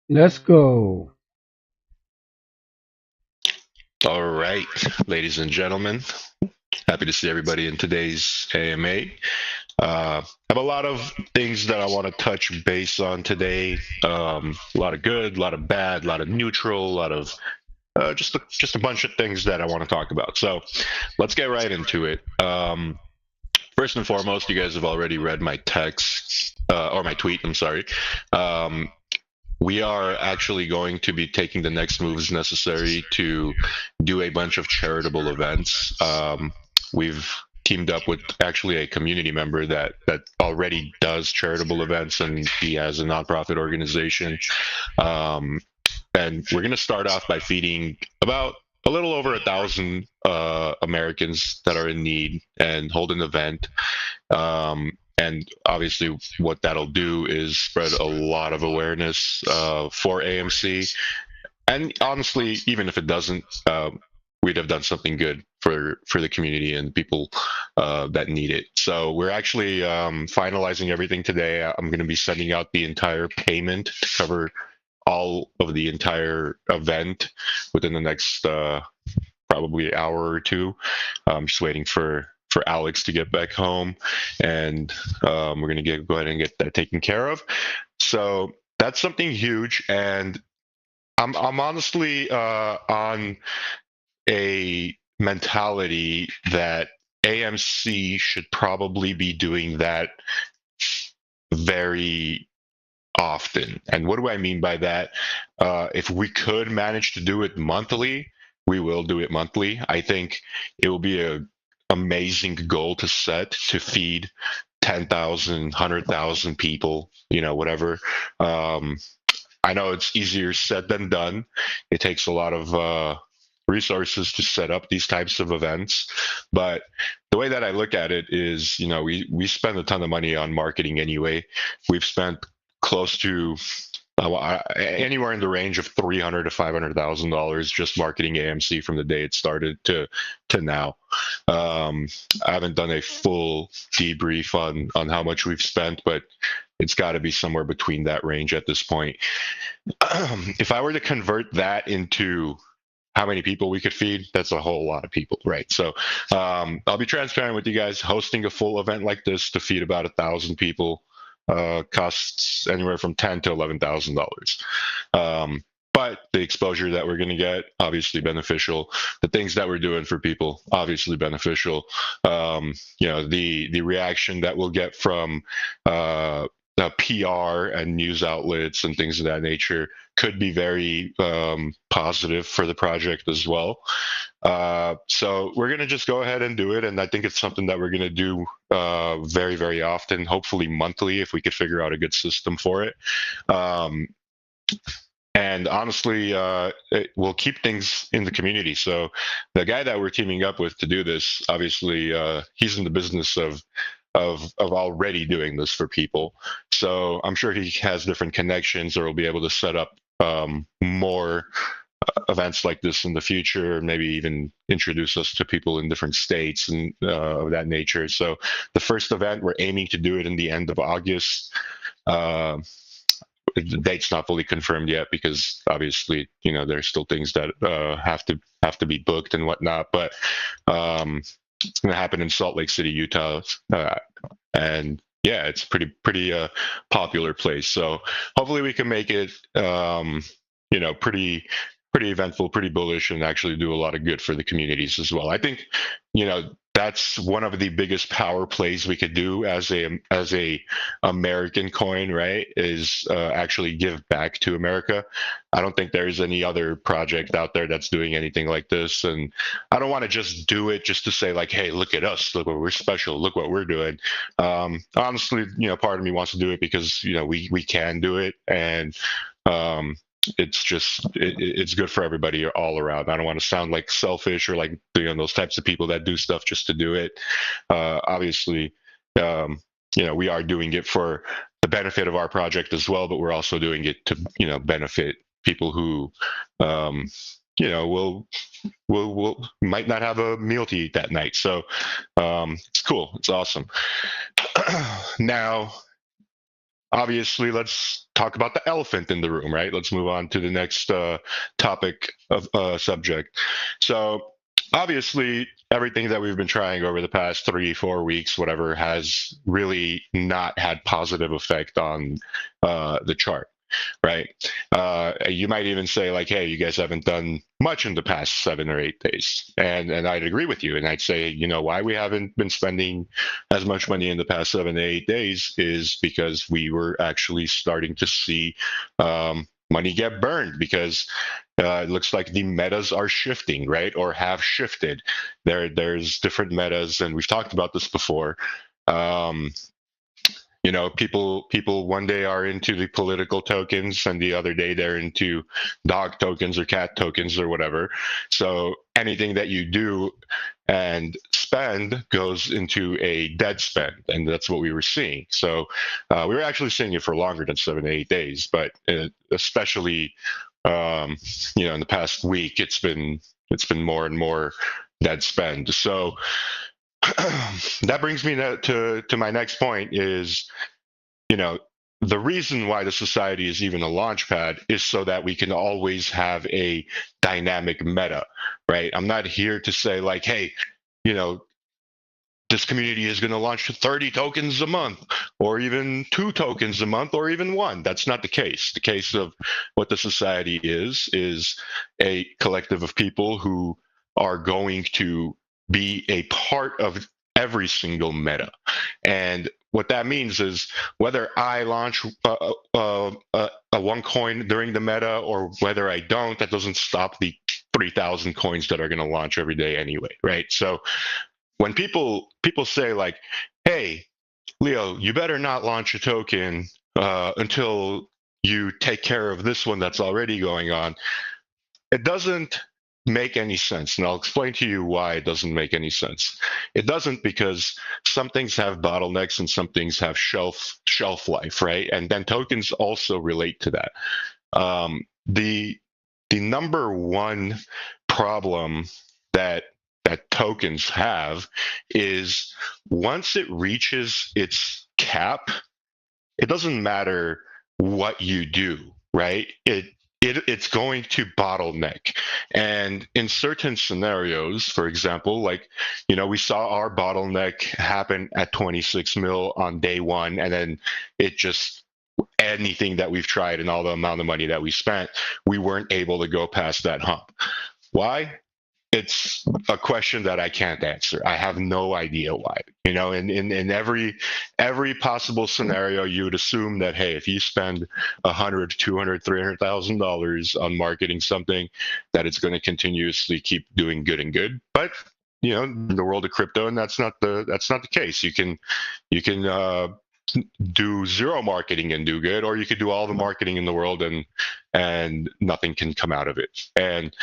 Let's go. All right, ladies and gentlemen, happy to see everybody in today's AMA. Have a lot of things that I want to touch base on today. A lot of good, a lot of bad, a lot of neutral, a lot of just a bunch of things that I want to talk about. So let's get right into it. First and foremost, you guys have already read my text or my tweet. I'm sorry. Um, we are actually going to be taking the next moves necessary to do a bunch of charitable events. We've teamed up with actually a community member that already does charitable events, and he has a nonprofit organization. Um, and we're going to start off by feeding about a little over 1,000 Americans that are in need and hold an event. And obviously, what that'll do is spread a lot of awareness for AMC. And honestly, even if it doesn't, we'd have done something good for the community and people that need it. So we're actually finalizing everything today. I'm going to be sending out the entire payment to cover all of the entire event within the next probably hour or two. I'm just waiting for Alex to get back home, and we're gonna go ahead and get that taken care of. So that's something huge, and I'm honestly on a mentality that AMC should probably be doing that very often. And what do I mean by that? If we could manage to do it monthly, we will do it monthly. I think it will be a amazing goal to set to feed 10,000, 100,000 people, whatever. Um, I know it's easier said than done. It takes a lot of resources to set up these types of events. But the way that I look at it is, we spend a ton of money on marketing anyway. We've spent close to anywhere in the range of $300 to $500,000 just marketing AMC from the day it started to now. I haven't done a full debrief on how much we've spent, but it's got to be somewhere between that range at this point. If I were to convert that into how many people we could feed, that's a whole lot of people, right? So I'll be transparent with you guys. Hosting a full event like this to feed about 1,000 people costs anywhere from ten to $11,000. But the exposure that we're going to get, obviously beneficial. The things that we're doing for people, obviously beneficial. The reaction that we'll get from PR and news outlets and things of that nature could be very positive for the project as well. So we're going to just go ahead and do it. And I think it's something that we're going to do very, very often, hopefully monthly, if we could figure out a good system for it. Um, and honestly, it will keep things in the community. So the guy that we're teaming up with to do this, obviously, he's in the business of already doing this for people. So I'm sure he has different connections, or will be able to set up more events like this in the future, maybe even introduce us to people in different states and of that nature. So the first event, we're aiming to do it in the end of August. Uh, the date's not fully confirmed yet because obviously, there's still things that have to be booked and whatnot. But it's going to happen in Salt Lake City, Utah, and yeah, it's pretty popular place. So hopefully we can make it pretty eventful, pretty bullish, and actually do a lot of good for the communities as well. I think that's one of the biggest power plays we could do as a American coin, right? Is actually give back to America. I don't think there's any other project out there that's doing anything like this, and I don't want to just do it just to say like, hey, look at us, look what we're special, look what we're doing. Honestly, part of me wants to do it because we can do it, and um, it's good for everybody all around. I don't want to sound like selfish or like those types of people that do stuff just to do it. Obviously, um, we are doing it for the benefit of our project as well, but we're also doing it to benefit people who um, will might not have a meal to eat that night. So it's cool. It's awesome. Now, obviously, let's talk about the elephant in the room, right? Let's move on to the next topic of subject. So, obviously, everything that we've been trying over the past 3, 4 weeks, whatever, has really not had positive effect on the chart, right? You might even say like, hey, you guys haven't done much in the past 7 or 8 days, and I'd agree with you, and I'd say, you know, why we haven't been spending as much money in the past 7 to 8 days is because we were actually starting to see money get burned because it looks like the metas are shifting, right, or have shifted. There's different metas, and we've talked about this before. Um, you know, people one day are into the political tokens, and the other day they're into dog tokens or cat tokens or whatever. So anything that you do and spend goes into a dead spend, and that's what we were seeing. So we were actually seeing it for longer than 7 to 8 days, but especially you know, in the past week, it's been more and more dead spend. So that brings me to my next point is, you know, the reason why the society is even a launch pad is so that we can always have a dynamic meta, right? I'm not here to say like, hey, you know, this community is going to launch 30 tokens a month or even 2 tokens a month or even one. That's not the case. The case of what the society is a collective of people who are going to be a part of every single meta. And what that means is whether I launch a one coin during the meta or whether I don't, that doesn't stop the 3,000 coins that are going to launch every day anyway, right? So when people say like, "Hey, Leo, you better not launch a token until you take care of this one that's already going on," it doesn't make any sense, and I'll explain to you why it doesn't make any sense. It doesn't because some things have bottlenecks and some things have shelf life, right? And then tokens also relate to that. The number one problem that tokens have is once it reaches its cap, it doesn't matter what you do, right? It's going to bottleneck. And in certain scenarios, for example, like, you know, we saw our bottleneck happen at 26 mil on day one, and then it just anything that we've tried and all the amount of money that we spent, we weren't able to go past that hump. Why? It's a question that I can't answer. I have no idea why. You know, in every possible scenario, you would assume that, hey, if you spend 100, 200, $300,000 on marketing something, that it's going to continuously keep doing good and good. But you know, in the world of crypto, and that's not the case. You can do zero marketing and do good, or you could do all the marketing in the world and nothing can come out of it. And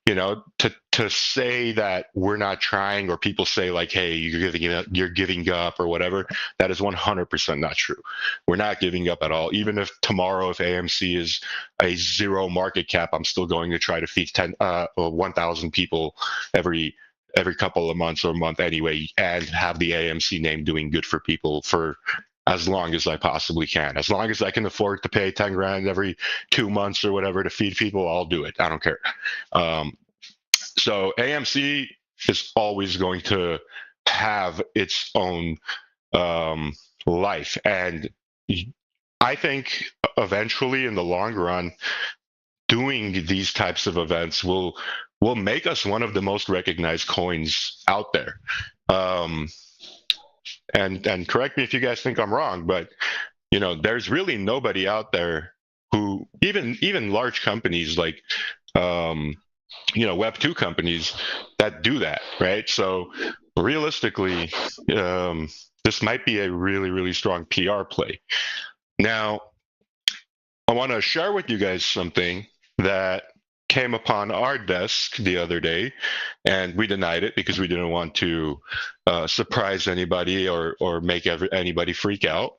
you know, to say that we're not trying, or people say like, hey, you're giving up or whatever, that is 100% not true. We're not giving up at all. Even if tomorrow, if AMC is a zero market cap, I'm still going to try to feed 1,000 people every couple of months or a month anyway, and have the AMC name doing good for people for as long as I possibly can. As long as I can afford to pay 10 grand every 2 months or whatever to feed people, I'll do it. I don't care. So AMC is always going to have its own life. And I think eventually in the long run, doing these types of events will make us one of the most recognized coins out there. And correct me if you guys think I'm wrong, but you know, there's really nobody out there who even large companies like you know, Web2 companies that do that, right? So realistically, this might be a really strong PR play. Now, I want to share with you guys something that came upon our desk the other day, and we denied it because we didn't want to surprise anybody or make anybody freak out.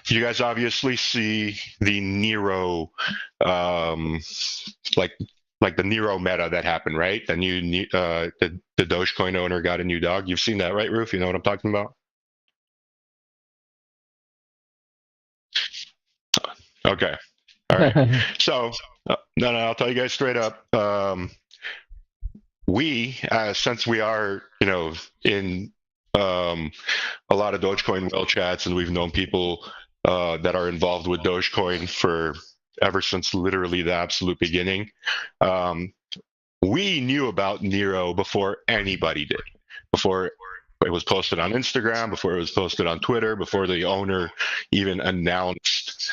You guys obviously see the Nero, like the Nero meta that happened, right? The new the Dogecoin owner got a new dog. You've seen that, right, Roof? You know what I'm talking about? Okay. All right. So, no, I'll tell you guys straight up. We, since we are, in a lot of Dogecoin well chats, and we've known people that are involved with Dogecoin for ever since literally the absolute beginning. We knew about Nero before anybody did, before it was posted on Instagram, before it was posted on Twitter, before the owner even announced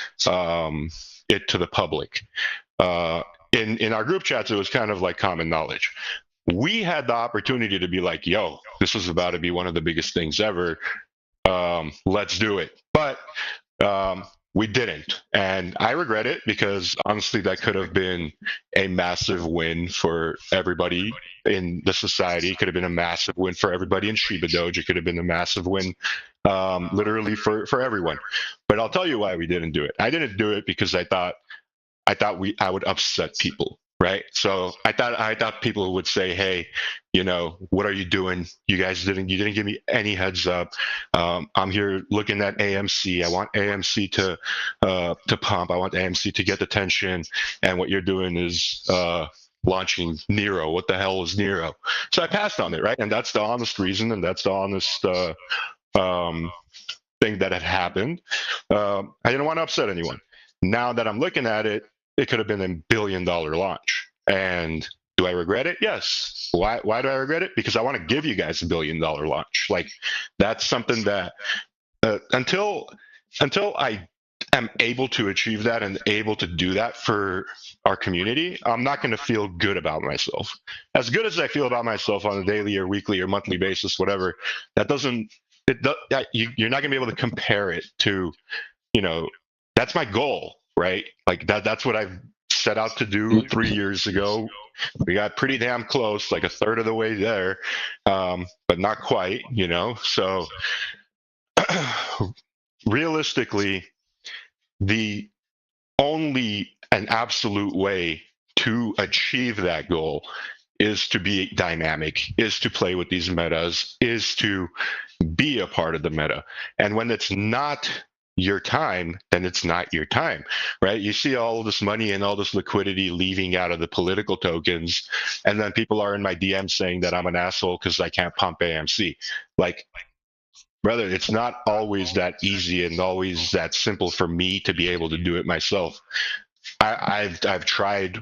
it to the public. In our group chats, it was kind of like common knowledge. We had the opportunity to be like, yo, this is about to be one of the biggest things ever. Let's do it. But we didn't. And I regret it because honestly, that could have been a massive win for everybody in the society. It could have been a massive win for everybody in Shibadoge. It could have been a massive win literally for everyone. But I'll tell you why we didn't do it. I didn't do it because I thought I would upset people, right? So I thought people would say, "Hey, what are you doing? You didn't give me any heads up. I'm here looking at AMC. I want AMC to pump. I want AMC to get attention, and what you're doing is launching Nero. What the hell is Nero?" So I passed on it, right? And that's the honest reason, and that's the honest thing that had happened. I didn't want to upset anyone. Now that I'm looking at it, it could have been $1 billion launch. And do I regret it? Yes. Why do I regret it? Because I want to give you guys $1 billion launch. Like, that's something that until I am able to achieve that and able to do that for our community, I'm not going to feel good about myself. As good as I feel about myself on a daily or weekly or monthly basis, whatever, that doesn't, you're not going to be able to compare it to, that's my goal, right? Like that's what I've set out to do 3 years ago. We got pretty damn close, like a third of the way there, but not quite, So realistically, the only and absolute way to achieve that goal is to be dynamic, is to play with these metas, is to be a part of the meta. And when it's not your time, then it's not your time, right? You see all this money and all this liquidity leaving out of the political tokens, and then people are in my DMs saying that I'm an asshole because I can't pump AMC. Like, brother, it's not always that easy and always that simple for me to be able to do it myself. I've tried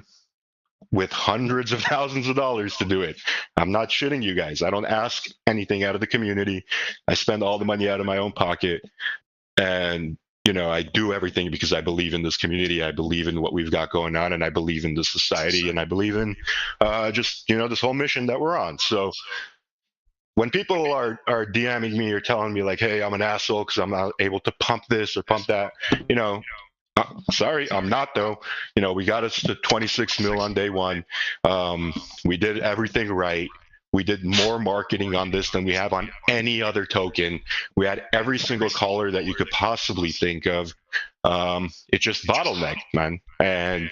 with hundreds of thousands of dollars to do it. I'm not shitting you guys. I don't ask anything out of the community. I spend all the money out of my own pocket. And, I do everything because I believe in this community. I believe in what we've got going on, and I believe in the society, and I believe in just, this whole mission that we're on. So when people are DMing me or telling me like, hey, I'm an asshole because I'm not able to pump this or pump that, sorry, I'm not though. We got us to 26 mil on day one. We did everything right. We did more marketing on this than we have on any other token. We had every single caller that you could possibly think of. It just bottlenecked, man. And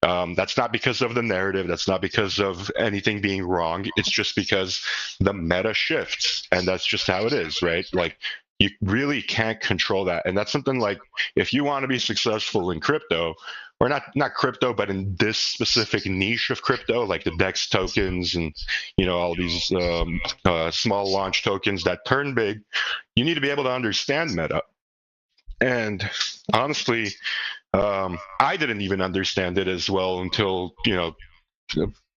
that's not because of the narrative. That's not because of anything being wrong. It's just because the meta shifts, and that's just how it is, right? Like, you really can't control that. And that's something like, if you want to be successful in crypto, or not crypto, but in this specific niche of crypto, like the Dex tokens and, all these small launch tokens that turn big, you need to be able to understand meta. And honestly, I didn't even understand it as well until,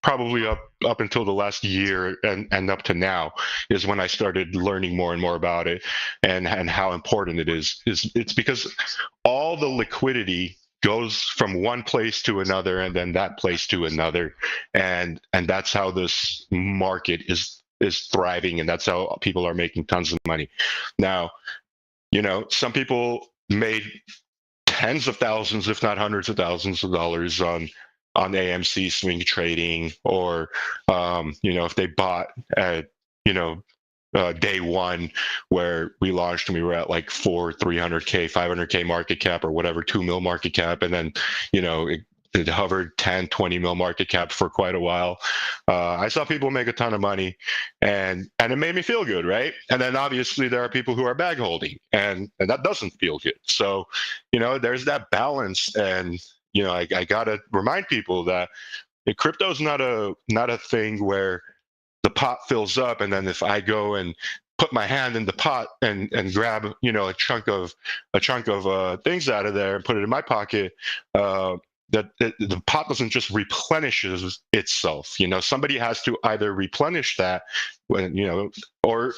probably up until the last year and up to now is when I started learning more and more about it and how important it is. It's because all the liquidity goes from one place to another and then that place to another, and that's how this market is thriving, and that's how people are making tons of money. Now, some people made tens of thousands, if not hundreds of thousands of dollars on AMC swing trading, or if they bought at day one where we launched and we were at like 300K, 500K market cap or whatever, 2 mil market cap, and then it hovered 10, 20 mil market cap for quite a while. I saw people make a ton of money, and it made me feel good, right? And then obviously there are people who are bag holding, and that doesn't feel good. So, there's that balance, and I gotta remind people that crypto is not a thing where the pot fills up, and then if I go and put my hand in the pot and grab a chunk of things out of there and put it in my pocket, that the pot doesn't just replenish itself. Somebody has to either replenish that when or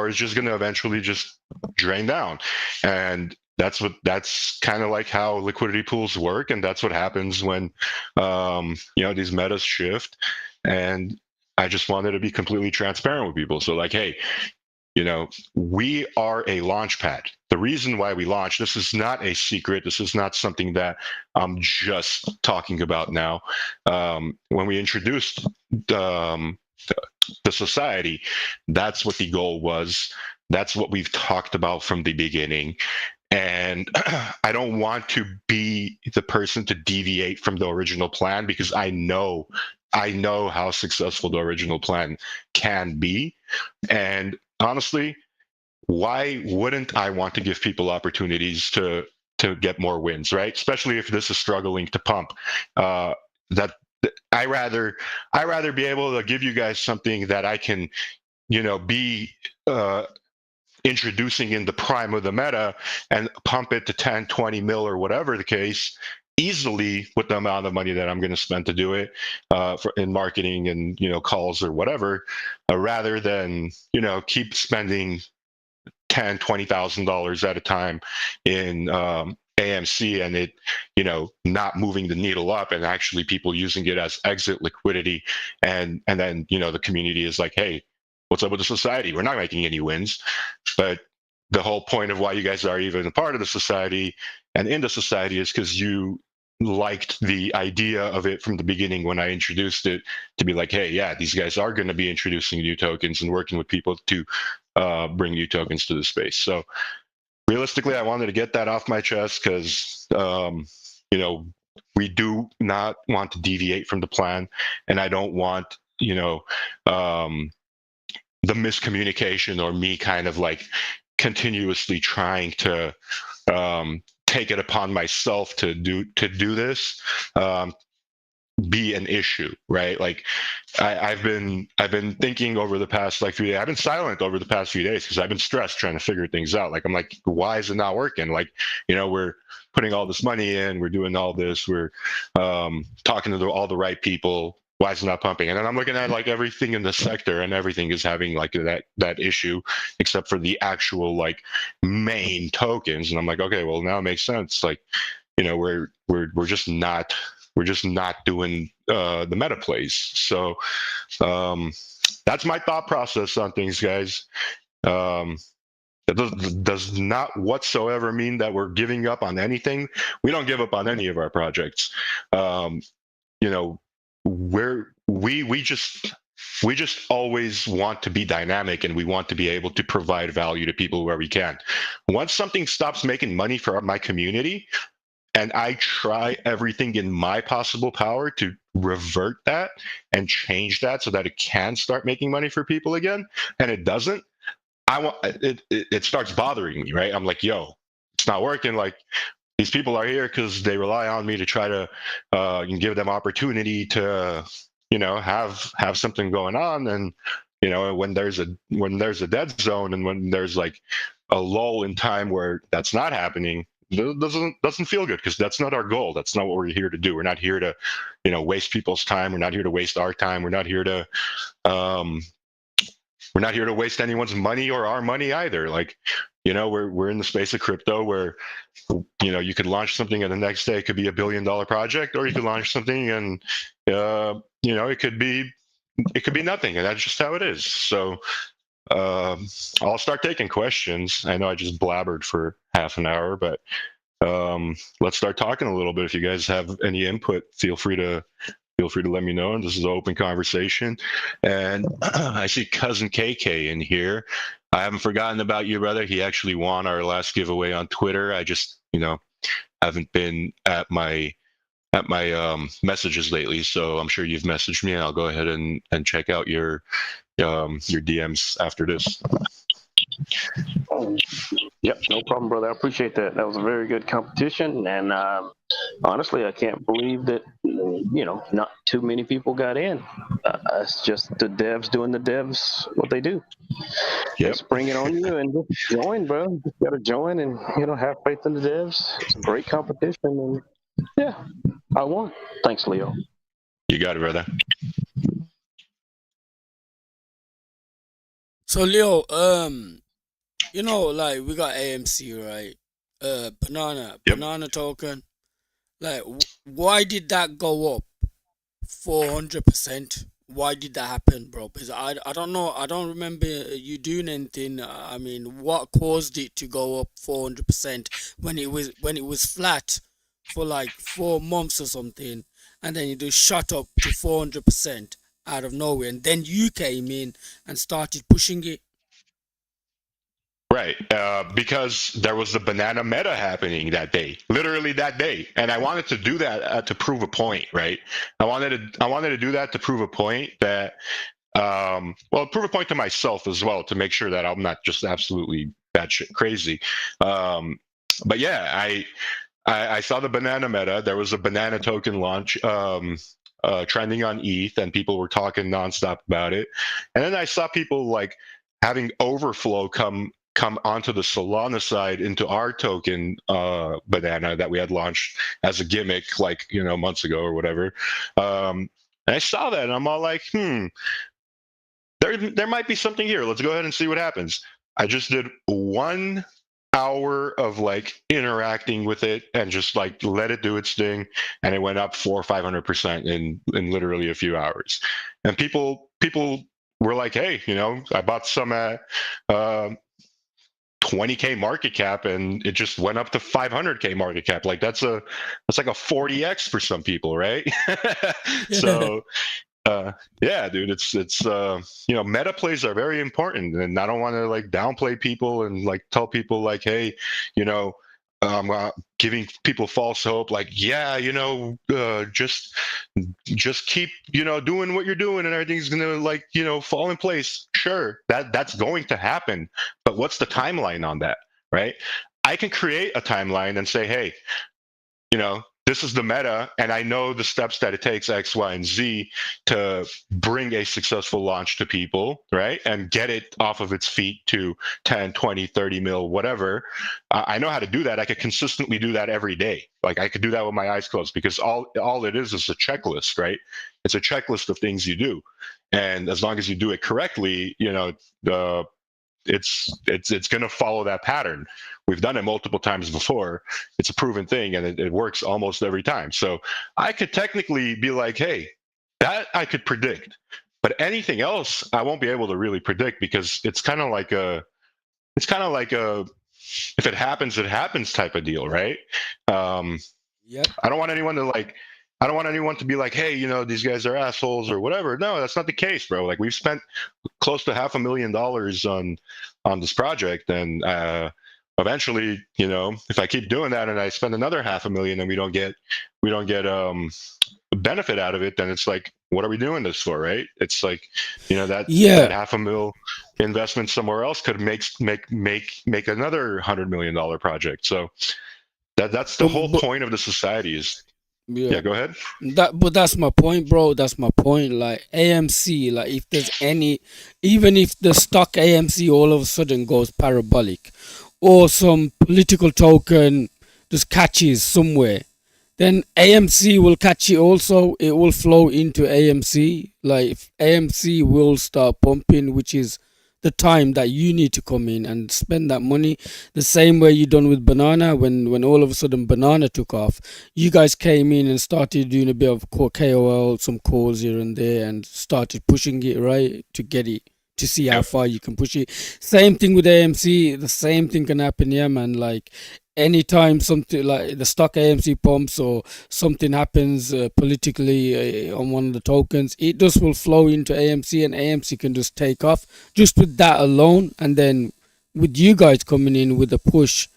it's just going to eventually just drain down. And that's kind of like how liquidity pools work, and that's what happens when these metas shift. And I just wanted to be completely transparent with people. So like, hey, we are a Launchpad. The reason why we launched, this is not a secret. This is not something that I'm just talking about now. When we introduced the society, that's what the goal was. That's what we've talked about from the beginning. And I don't want to be the person to deviate from the original plan, because I know how successful the original plan can be. And honestly, why wouldn't I want to give people opportunities to get more wins, right? Especially if this is struggling to pump. That I rather be able to give you guys something that I can, be introducing in the prime of the meta and pump it to 10, 20 mil or whatever the case easily with the amount of money that I'm going to spend to do it in marketing and, calls or whatever, rather than, keep spending $10,000-$20,000 at a time in AMC and it, not moving the needle up, and actually people using it as exit liquidity. And then, the community is like, hey, what's up with the society? We're not making any wins. But the whole point of why you guys are even a part of the society and in the society is because you liked the idea of it from the beginning when I introduced it, to be like, hey, yeah, these guys are going to be introducing new tokens and working with people to bring new tokens to the space. So realistically, I wanted to get that off my chest because, we do not want to deviate from the plan, and I don't want, the miscommunication or me kind of like continuously trying to take it upon myself to do this be an issue, right? Like I've been thinking over the past few days. I've been silent over the past few days because I've been stressed trying to figure things out. Like I'm like, why is it not working? Like, we're putting all this money in, we're doing all this, we're talking to all the right people. Why is it not pumping? And then I'm looking at like everything in the sector, and everything is having like that issue, except for the actual like main tokens. And I'm like, okay, well now it makes sense. Like, we're just not doing the meta plays. So that's my thought process on things, guys. That does not whatsoever mean that we're giving up on anything. We don't give up on any of our projects. We just always want to be dynamic, and we want to be able to provide value to people where we can. Once something stops making money for my community, and I try everything in my possible power to revert that and change that so that it can start making money for people again, and it doesn't, it starts bothering me, right? I'm like, yo, it's not working. Like, these people are here because they rely on me to try to give them opportunity to, have something going on. And, when there's a dead zone, and when there's like a lull in time where that's not happening, it doesn't feel good, because that's not our goal. That's not what we're here to do. We're not here to, waste people's time. We're not here to waste our time. We're not here to waste anyone's money or our money either. Like, we're in the space of crypto where, you could launch something and the next day it could be $1 billion project, or you could launch something and, it could be nothing. And that's just how it is. So I'll start taking questions. I know I just blabbered for half an hour, but let's start talking a little bit. If you guys have any input, feel free to let me know. And this is an open conversation. And I see Cousin KK in here. I haven't forgotten about you, brother. He actually won our last giveaway on Twitter. I just, haven't been at my messages lately, so I'm sure you've messaged me. I'll go ahead and check out your DMs after this. Yep, no problem, brother. I appreciate that. That was a very good competition, and honestly, I can't believe that not too many people got in. It's just the devs doing the devs what they do. Yep. They spring it on you and just join, bro. Just gotta join and have faith in the devs. It's a great competition, and yeah, I won. Thanks, Leo. You got it, brother. So Leo, like we got AMC, right? Banana token. Like, why did that go up 400%? Why did that happen, bro? Because I don't know. I don't remember you doing anything. I mean, what caused it to go up 400% when it was flat for like 4 months or something, and then it just shot up to 400% out of nowhere, and then you came in and started pushing it. Right, because there was the banana meta happening that day, literally that day, and I wanted to do that to prove a point, right? I wanted to do that to prove a point that, prove a point to myself as well, to make sure that I'm not just absolutely batshit crazy. But yeah, I saw the banana meta. There was a banana token launch. Trending on ETH, and people were talking nonstop about it. And then I saw people like having overflow come onto the Solana side into our token banana that we had launched as a gimmick like months ago or whatever. And I saw that and I'm all like, there might be something here. Let's go ahead and see what happens. I just did 1 hour of like interacting with it and just like let it do its thing, and it went up 400 or 500% in literally a few hours. And people were like, hey, I bought some at 20K market cap and it just went up to 500K market cap. Like that's like a 40x for some people, right? So yeah, dude, it's meta plays are very important, and I don't want to like downplay people and like tell people like, hey, giving people false hope, like, yeah, just keep doing what you're doing and everything's gonna like fall in place. Sure, that's going to happen, but what's the timeline on that, right? I can create a timeline and say, hey, this is the meta, and I know the steps that it takes X, Y, and Z to bring a successful launch to people, right? And get it off of its feet to 10, 20, 30 mil, whatever. I know how to do that. I could consistently do that every day. Like I could do that with my eyes closed, because all it is a checklist, right? It's a checklist of things you do. And as long as you do it correctly, it's going to follow that pattern. We've done it multiple times before. It's a proven thing, and it works almost every time. So I could technically be like, hey, that I could predict, but anything else I won't be able to really predict, because it's kind of like a if it happens, it happens type of deal, right? Yep. I don't want anyone to be like, hey, these guys are assholes or whatever. No, that's not the case, bro. Like we've spent close to $500,000 on this project, and eventually, if I keep doing that and I spend another $500,000 and we don't get benefit out of it, then it's like, what are we doing this for, right? It's like, that $500,000 investment somewhere else could make another $100 million project. So that's the whole point of the society is. Yeah, go ahead. But that's my point, bro. That's my point. Like AMC, like if there's even if the stock AMC all of a sudden goes parabolic, or some political token just catches somewhere, then AMC will catch it also. It will flow into AMC. Like if AMC will start pumping, which is the time that you need to come in and spend that money, the same way you done with banana. When all of a sudden banana took off, you guys came in and started doing a bit of KOL, some calls here and there, and started pushing it, right, to get it, to see how far you can push it. Same thing with AMC. The same thing can happen here, man. Like anytime something like the stock AMC pumps or something happens politically on one of the tokens, it just will flow into AMC, and AMC can just take off just with that alone. And then with you guys coming in with a push,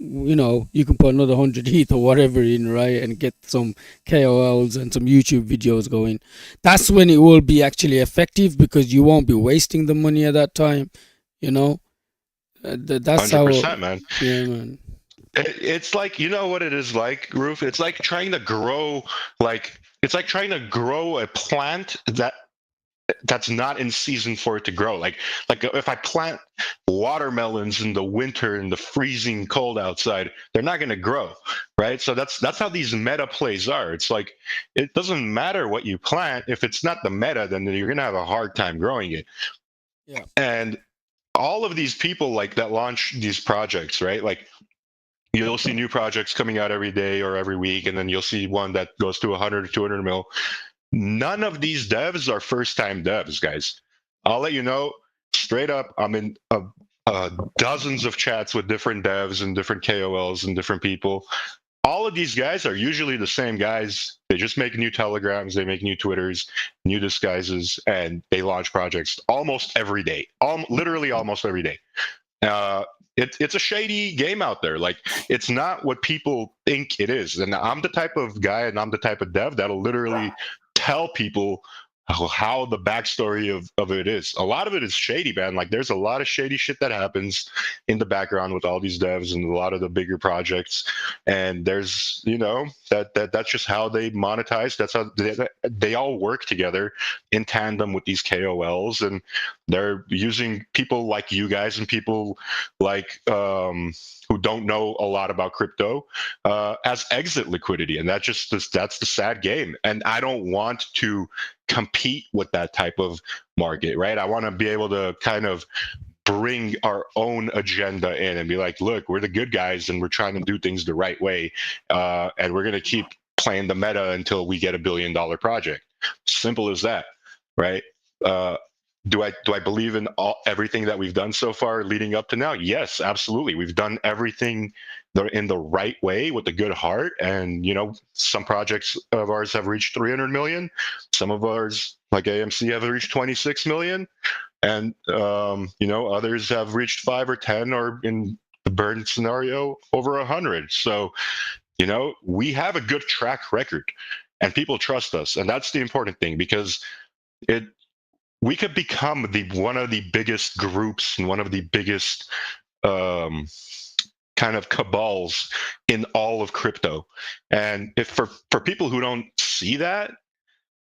you can put another 100 ETH or whatever in, right, and get some KOLs and some YouTube videos going. That's when it will be actually effective, because you won't be wasting the money at that time. That's how. 100%, man. Yeah, man. It's like, you know what it is like, Roof? It's like trying to grow, a plant that's not in season for it to grow. Like if I plant watermelons in the winter in the freezing cold outside, they're not going to grow, right? So that's how these meta plays are. It's like, it doesn't matter what you plant. If it's not the meta, then you're going to have a hard time growing it. Yeah. And all of these people like that launch these projects, right? Like, you'll see new projects coming out every day or every week, and then you'll see one that goes to 100 or 200 mil. None of these devs are first-time devs, guys. I'll let you know straight up. I'm in dozens of chats with different devs and different KOLs and different people. All of these guys are usually the same guys. They just make new Telegrams, they make new Twitters, new disguises, and they launch projects almost every day. Literally almost every day. It's a shady game out there. Like, it's not what people think it is. And I'm the type of guy and I'm the type of dev that'll literally tell people how the backstory of it is. A lot of it is shady, man. Like, there's a lot of shady shit that happens in the background with all these devs and a lot of the bigger projects. And there's, that's just how they monetize. That's how they all work together in tandem with these KOLs, and they're using people like you guys and people like who don't know a lot about crypto as exit liquidity. And that's the sad game. And I don't want to compete with that type of market, right? I want to be able to kind of bring our own agenda in and be like, look, we're the good guys and we're trying to do things the right way, and we're going to keep playing the meta until we get $1 billion project. Simple as that, right? Do I believe in everything that we've done so far leading up to now? Yes, absolutely. We've done everything in the right way with a good heart. And, some projects of ours have reached 300 million. Some of ours, like AMC, have reached 26 million. And, others have reached 5 or 10, or in the burn scenario, over 100. So, we have a good track record and people trust us. And that's the important thing, because we could become one of the biggest groups and one of the biggest kind of cabals in all of crypto. And if for people who don't see that,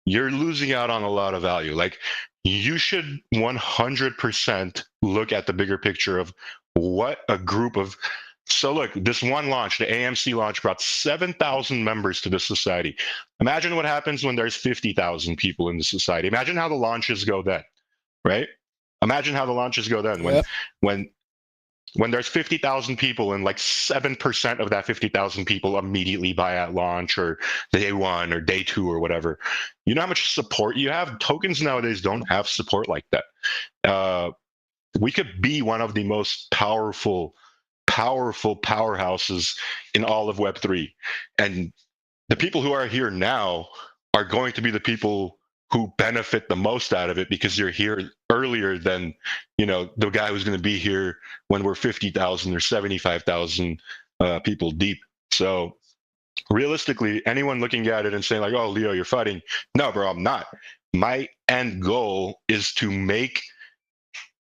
you're losing out on a lot of value. Like, you should 100% look at the bigger picture of what a group of. So look, this one launch, the AMC launch, brought 7,000 members to the society. Imagine what happens when there's 50,000 people in the society. Imagine how the launches go then, right? Imagine how the launches go then. Yep. When there's 50,000 people and like 7% of that 50,000 people immediately buy at launch or day one or day two or whatever. You know how much support you have? Tokens nowadays don't have support like that. We could be one of the most powerful powerhouses in all of Web3. And the people who are here now are going to be the people who benefit the most out of it, because you're here earlier than, the guy who's going to be here when we're 50,000 or 75,000 people deep. So realistically, anyone looking at it and saying like, oh, Leo, you're fighting. No, bro, I'm not. My end goal is to make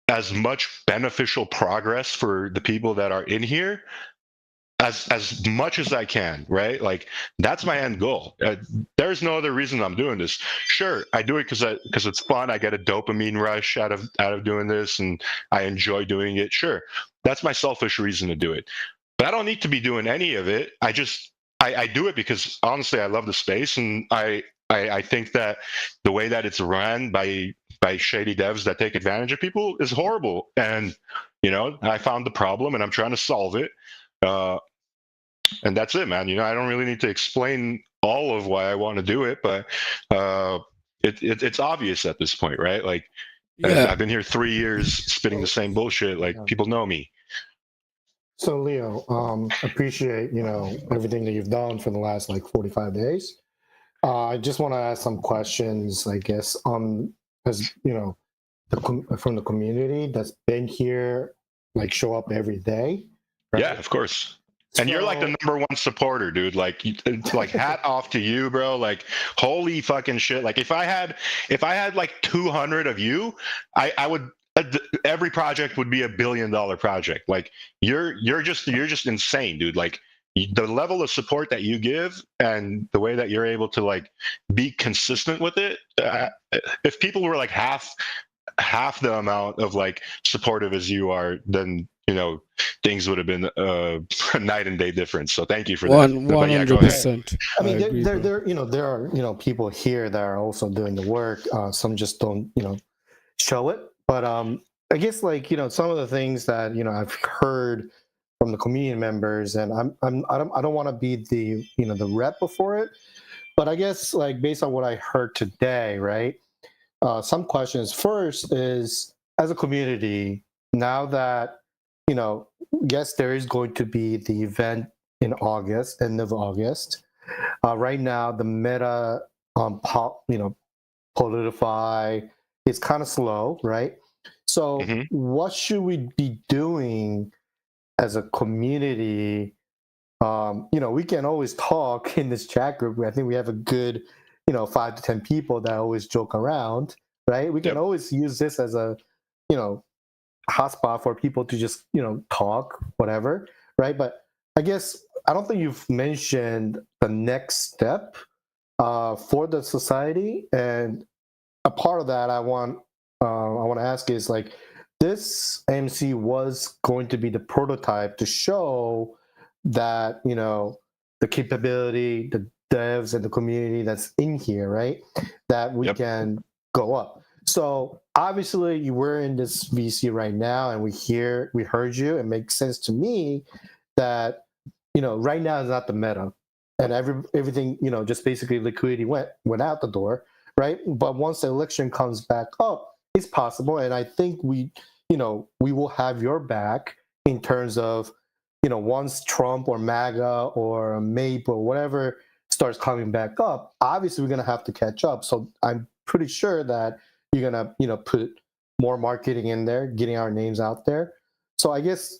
as much beneficial progress for the people that are in here as much as I can, right? Like, that's my end goal. There's no other reason I'm doing this. Sure, I do it because it's fun. I get a dopamine rush out of doing this, and I enjoy doing it. Sure, that's my selfish reason to do it. But I don't need to be doing any of it. I do it because honestly, I love the space, and I think that the way that it's run by shady devs that take advantage of people is horrible. And I found the problem, and I'm trying to solve it. And that's it, man. I don't really need to explain all of why I want to do it, but it's obvious at this point, right? Like, Yeah. I've been here 3 years spitting the same bullshit. Like, people know me. So Leo, appreciate everything that you've done for the last 45 days. I just want to ask some questions, I guess, from the community that's been here, show up every day. Right? Yeah, of course. And you're like the number one supporter, dude. Like, like hat off to you, bro. Like, holy fucking shit. Like, if I had like 200 of you, I would. Every project would be $1 billion project. Like, you're just insane, dude. Like, the level of support that you give and the way that you're able to like be consistent with it. If people were like half the amount of like supportive as you are, then things would have been a night and day difference. So thank you for that. 100%. I mean, there are people here that are also doing the work. Some just don't show it. But I guess like some of the things that I've heard from the community members, and I don't want to be the the rep before it, but I guess like based on what I heard today, right? Some questions. First is, as a community, now that yes, there is going to be the event in August, end of August. Right now, the meta Polidify is kind of slow, right? So what should we be doing as a community? We can always talk in this chat group. I think we have a good 5 to 10 people that always joke around, right? We can always use this as a hotspot for people to just talk, whatever, right? But I guess I don't think you've mentioned the next step for the society, and a part of that I want to ask is like, this AMC was going to be the prototype to show that the capability, the devs and the community that's in here, right, that we can go up. So obviously we're in this VC right now, and we heard you. It makes sense to me that right now is not the meta, and everything just basically liquidity went out the door, right? But once the election comes back up, it's possible, and I think we will have your back in terms of once Trump or MAGA or MAPE or whatever starts coming back up, obviously we're going to have to catch up. So I'm pretty sure that you're going to put more marketing in there, getting our names out there. So I guess,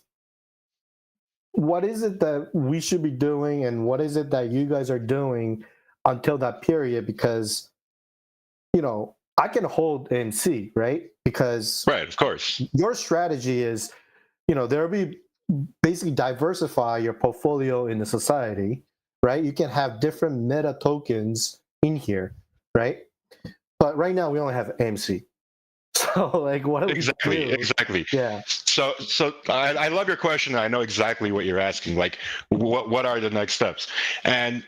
what is it that we should be doing, and what is it that you guys are doing until that period? Because I can hold AMC, right? Because right, of course, your strategy is there'll be basically diversify your portfolio in the society, right? You can have different meta tokens in here, right? But right now we only have AMC. So like, what do we do? Exactly. Yeah. So I love your question. I know exactly what you're asking. Like, what are the next steps? And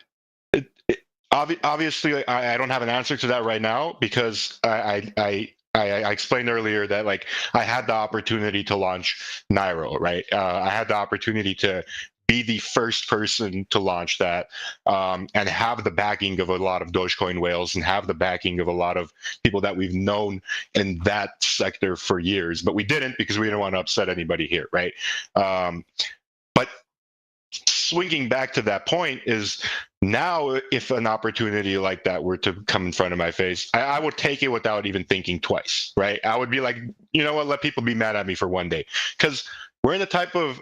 obviously, I don't have an answer to that right now, because I explained earlier that like I had the opportunity to launch Nairo, right? I had the opportunity to be the first person to launch that, and have the backing of a lot of Dogecoin whales, and have the backing of a lot of people that we've known in that sector for years. But we didn't, because we didn't want to upset anybody here, right? But swinging back to that point is, now if an opportunity like that were to come in front of my face, I would take it without even thinking twice, right? I would be like, you know what, let people be mad at me for one day. Because we're in the type of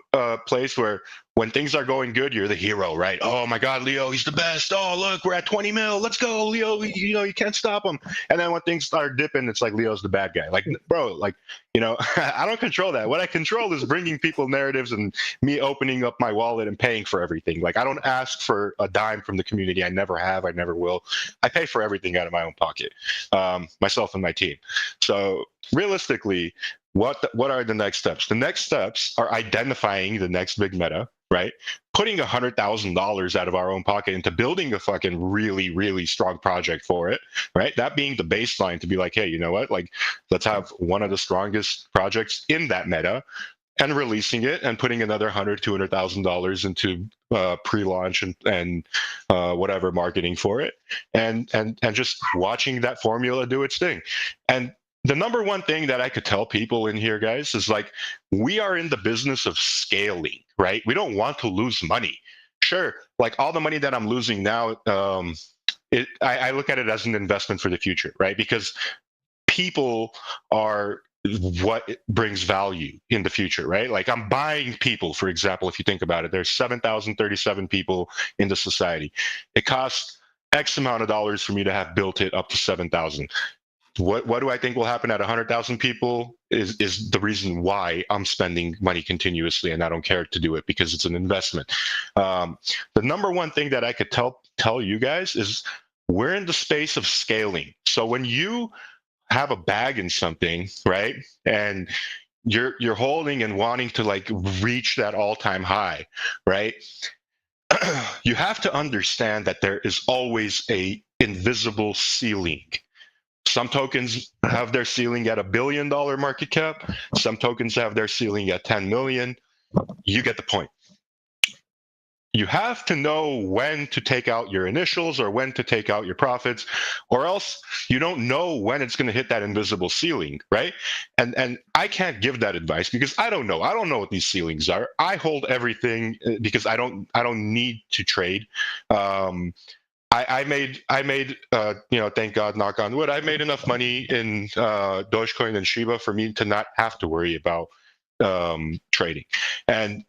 place where when things are going good, you're the hero, right? Oh my God, Leo, he's the best. Oh, look, we're at 20 mil. Let's go, Leo. You can't stop him. And then when things start dipping, it's like Leo's the bad guy. Like, bro, like, I don't control that. What I control is bringing people narratives and me opening up my wallet and paying for everything. Like, I don't ask for a dime from the community. I never have. I never will. I pay for everything out of my own pocket, myself and my team. So realistically, what are the next steps? The next steps are identifying the next big meta, right? Putting $100,000 out of our own pocket into building a fucking really, really strong project for it, right? That being the baseline to be like, hey, you know what? Like, let's have one of the strongest projects in that meta, and releasing it and putting another $200,000 into pre-launch and whatever marketing for it, and just watching that formula do its thing. And the number one thing that I could tell people in here, guys, is like, we are in the business of scaling, right? We don't want to lose money. Sure, like all the money that I'm losing now, I look at it as an investment for the future, right? Because people are what brings value in the future, right? Like I'm buying people, for example, if you think about it, there's 7,037 people in the society. It costs X amount of dollars for me to have built it up to 7,000. What do I think will happen at 100,000 people is the reason why I'm spending money continuously, and I don't care to do it because it's an investment. The number one thing that I could tell you guys is we're in the space of scaling. So when you have a bag in something, right, and you're holding and wanting to like reach that all-time high, right? You have to understand that there is always a invisible ceiling. Some tokens have their ceiling at $1 billion market cap. Some tokens have their ceiling at 10 million. You get the point. You have to know when to take out your initials or when to take out your profits, or else you don't know when it's going to hit that invisible ceiling, right? And I can't give that advice because I don't know. I don't know what these ceilings are. I hold everything because I don't need to trade. I made thank God, knock on wood, I made enough money in Dogecoin and Shiba for me to not have to worry about trading. And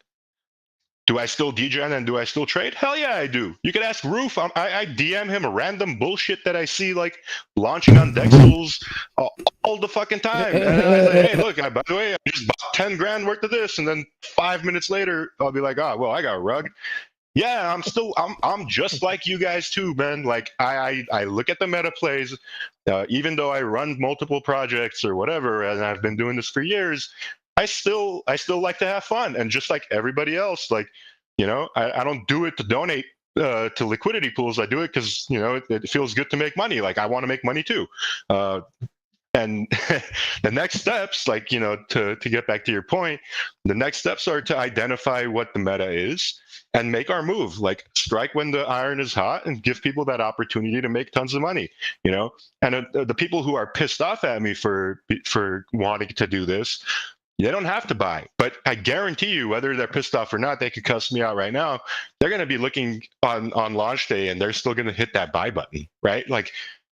do I still degen and do I still trade? Hell yeah, I do. You could ask Roof. I DM him random bullshit that I see like launching on Dextools all the fucking time. And I'm like, hey, look, by the way, I just bought 10 grand worth of this. And then 5 minutes later, I'll be like, oh, well, I got a rug. Yeah, I'm just like you guys too, man. Like I look at the meta plays, even though I run multiple projects or whatever, and I've been doing this for years. I still like to have fun, and just like everybody else, like I don't do it to donate to liquidity pools. I do it because it feels good to make money. Like I want to make money too. And the next steps, like to get back to your point, the next steps are to identify what the meta is and make our move. Like strike when the iron is hot and give people that opportunity to make tons of money. And the people who are pissed off at me for wanting to do this, they don't have to buy, but I guarantee you, whether they're pissed off or not, they could cuss me out right now. They're going to be looking on launch day and they're still going to hit that buy button, right? Like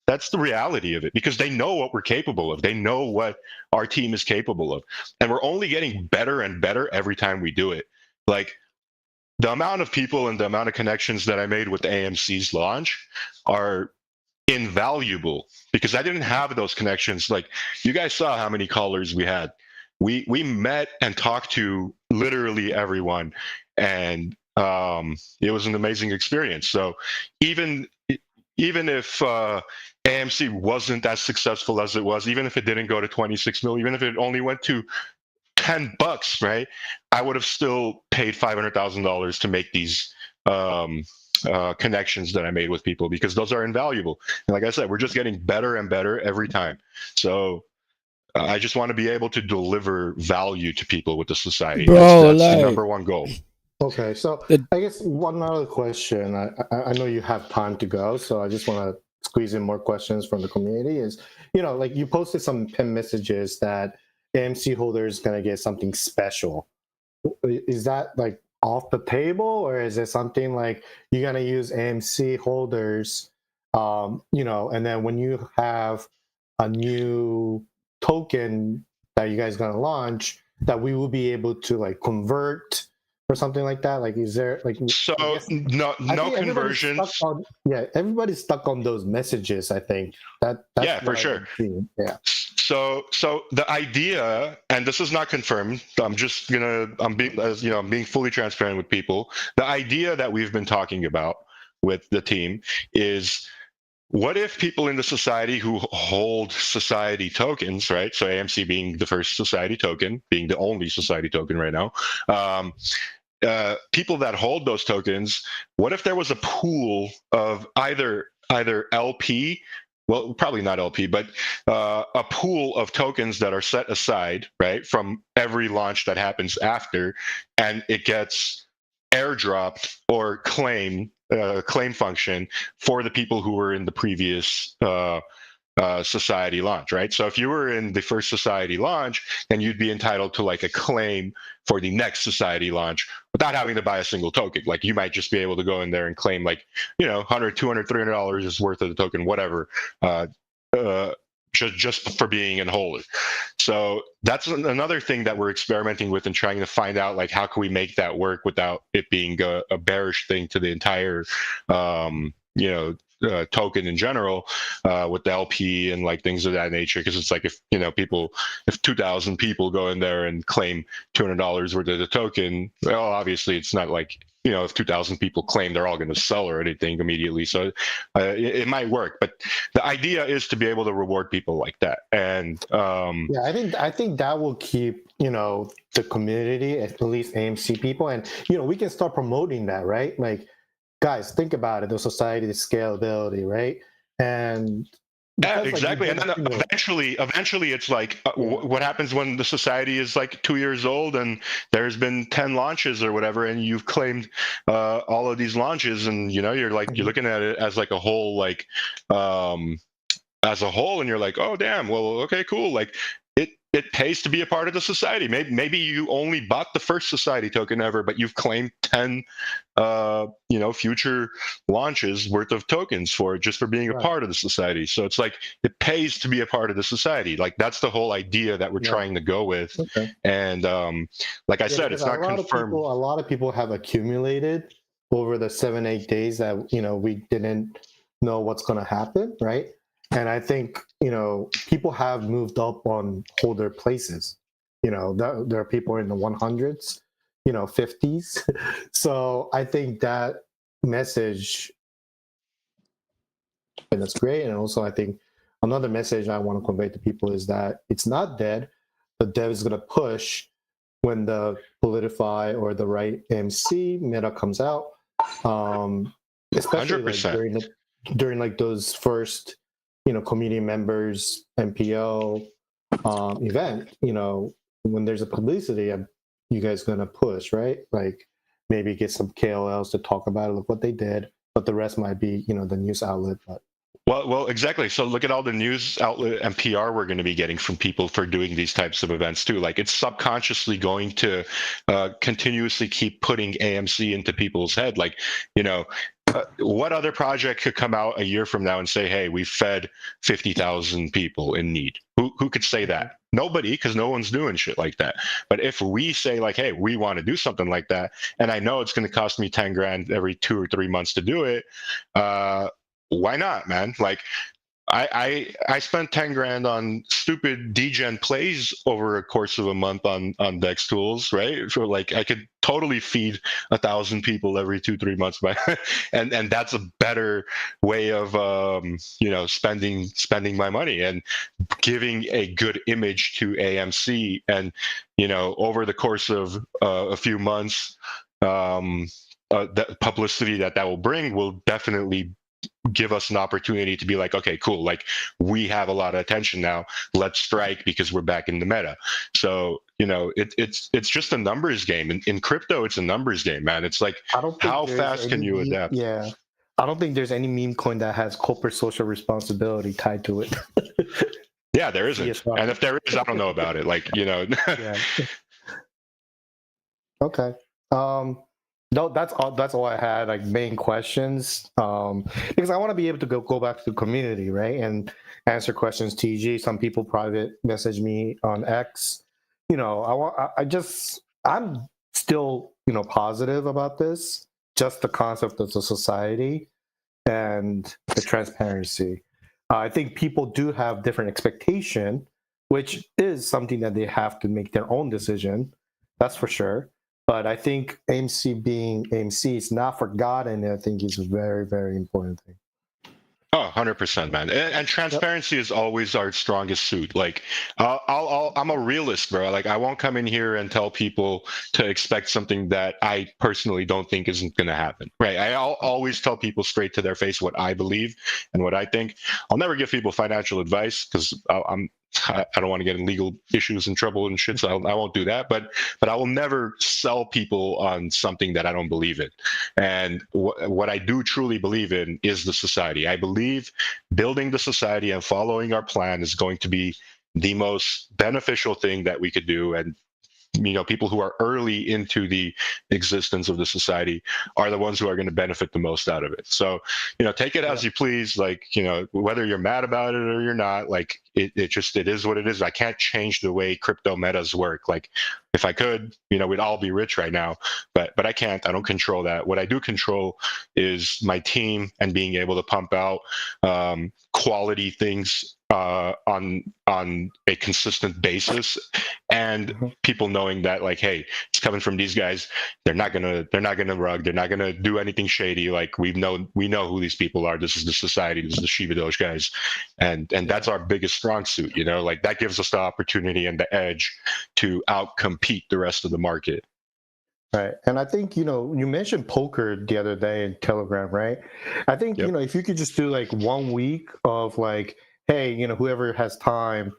that's the reality of it because they know what we're capable of. They know what our team is capable of. And we're only getting better and better every time we do it. Like the amount of people and the amount of connections that I made with the AMC's launch are invaluable because I didn't have those connections. Like you guys saw how many callers we had. We met and talked to literally everyone, and it was an amazing experience. So even if AMC wasn't as successful as it was, even if it didn't go to 26 million, even if it only went to $10, right? I would have still paid $500,000 to make these connections that I made with people because those are invaluable. And like I said, we're just getting better and better every time. So I just want to be able to deliver value to people with the society. Bro, that's the number one goal. Okay, so I guess one other question. I know you have time to go, so I just want to squeeze in more questions from the community. Is like you posted some pin messages that AMC holders gonna get something special. Is that like off the table, or is it something like you're gonna use AMC holders? And then when you have a new token that you guys gonna launch, that we will be able to like convert or something like that. Like, is there like no conversions? Everybody's stuck on those messages. I think that's for sure. Yeah. So the idea, and this is not confirmed. I'm being fully transparent with people. The idea that we've been talking about with the team is, what if people in the society who hold society tokens, right? So AMC being the first society token, being the only society token right now, people that hold those tokens, what if there was a pool of either LP, well, probably not LP, but a pool of tokens that are set aside, right, from every launch that happens after, and it gets airdropped or claim function for the people who were in the previous society launch, right? So if you were in the first society launch, then you'd be entitled to like a claim for the next society launch without having to buy a single token. Like you might just be able to go in there and claim like, $100, $200, $300 is worth of the token, whatever, just for being unholy. So that's another thing that we're experimenting with and trying to find out, like, how can we make that work without it being a bearish thing to the entire, token in general, with the LP and like things of that nature. Because it's like, if 2,000 people go in there and claim $200 worth of the token, well, obviously it's not like, if 2,000 people claim they're all going to sell or anything immediately. So it might work, but the idea is to be able to reward people like that. And I think that will keep the community, at least AMC people, and we can start promoting that, right? Like, guys, think about it: the society, the scalability, right? And yeah, exactly. And then eventually it's like, what happens when the society is like 2 years old and there's been 10 launches or whatever, and you've claimed all of these launches, and you're looking at it as like a whole, like as a whole, and you're like, oh damn, well, okay, cool, like it pays to be a part of the society. Maybe you only bought the first society token ever, but you've claimed 10 future launches worth of tokens for it, just for being a part of the society. So it's like, it pays to be a part of the society. Like, that's the whole idea that we're trying to go with. Okay. And like I said, it's not confirmed. A lot of people have accumulated over the 7-8 days that we didn't know what's going to happen, right? And I think people have moved up on holder places. There are people in the 100s, 50s. So I think that message, and that's great. And also, I think another message I want to convey to people is that it's not dead. The dev is going to push when the Politify or the right AMC meta comes out, especially like during like those first community members MPO event. When there's a publicity, you guys gonna push, right? Like, maybe get some KOLs to talk about it, look what they did, but the rest might be the news outlet. But well, exactly. So look at all the news outlet and PR we're going to be getting from people for doing these types of events too. Like, it's subconsciously going to continuously keep putting AMC into people's head. Like, what other project could come out a year from now and say, hey, we fed 50,000 people in need? Who could say that? Nobody, because no one's doing shit like that. But if we say, like, hey, we want to do something like that, and I know it's going to cost me 10 grand every 2 or 3 months to do it, why not, man? Like, I spent 10 grand on stupid degen plays over a course of a month on Dextools, right? So like, I could totally feed 1,000 people every 2-3 months by, and that's a better way of spending my money and giving a good image to AMC. And over the course of a few months, the publicity that will bring will definitely give us an opportunity to be like, okay, cool, like, we have a lot of attention now, let's strike, because we're back in the meta. So it's just a numbers game. In crypto, it's a numbers game, man. It's like, how fast can you adapt? Yeah, I don't think there's any meme coin that has corporate social responsibility tied to it. Yeah, there isn't. And if there is, I don't know about it. Like, Yeah. Okay. No, that's all I had, like, main questions. Because I want to be able to go back to the community, right, and answer questions. TG, some people private message me on X. I'm still positive about this. Just the concept of the society and the transparency. I think people do have different expectation, which is something that they have to make their own decision. That's for sure. But I think AMC being AMC is not forgotten. I think it's a very, very important thing. Oh, 100%, man. And transparency is always our strongest suit. Like, I'm a realist, bro. Like, I won't come in here and tell people to expect something that I personally don't think isn't going to happen. Right. I'll always tell people straight to their face what I believe and what I think. I'll never give people financial advice, because I don't want to get in legal issues and trouble and shit, so I won't do that. But I will never sell people on something that I don't believe in. And what I do truly believe in is the society. I believe building the society and following our plan is going to be the most beneficial thing that we could do. And people who are early into the existence of the society are the ones who are going to benefit the most out of it. So, take it as you please, like, whether you're mad about it or you're not, like, it is what it is. I can't change the way crypto metas work. Like, if I could, we'd all be rich right now, but I can't. I don't control that. What I do control is my team and being able to pump out quality things on a consistent basis, and people knowing that, like, hey, it's coming from these guys. They're not gonna rug. They're not gonna do anything shady. Like, we know who these people are. This is the society. This is the Shibadoge guys, and that's our biggest strong suit. Like, that gives us the opportunity and the edge to outcompete the rest of the market. Right. And I think, you mentioned poker the other day in Telegram, right? I think, Yep. If you could just do like 1 week of like, hey, whoever has time,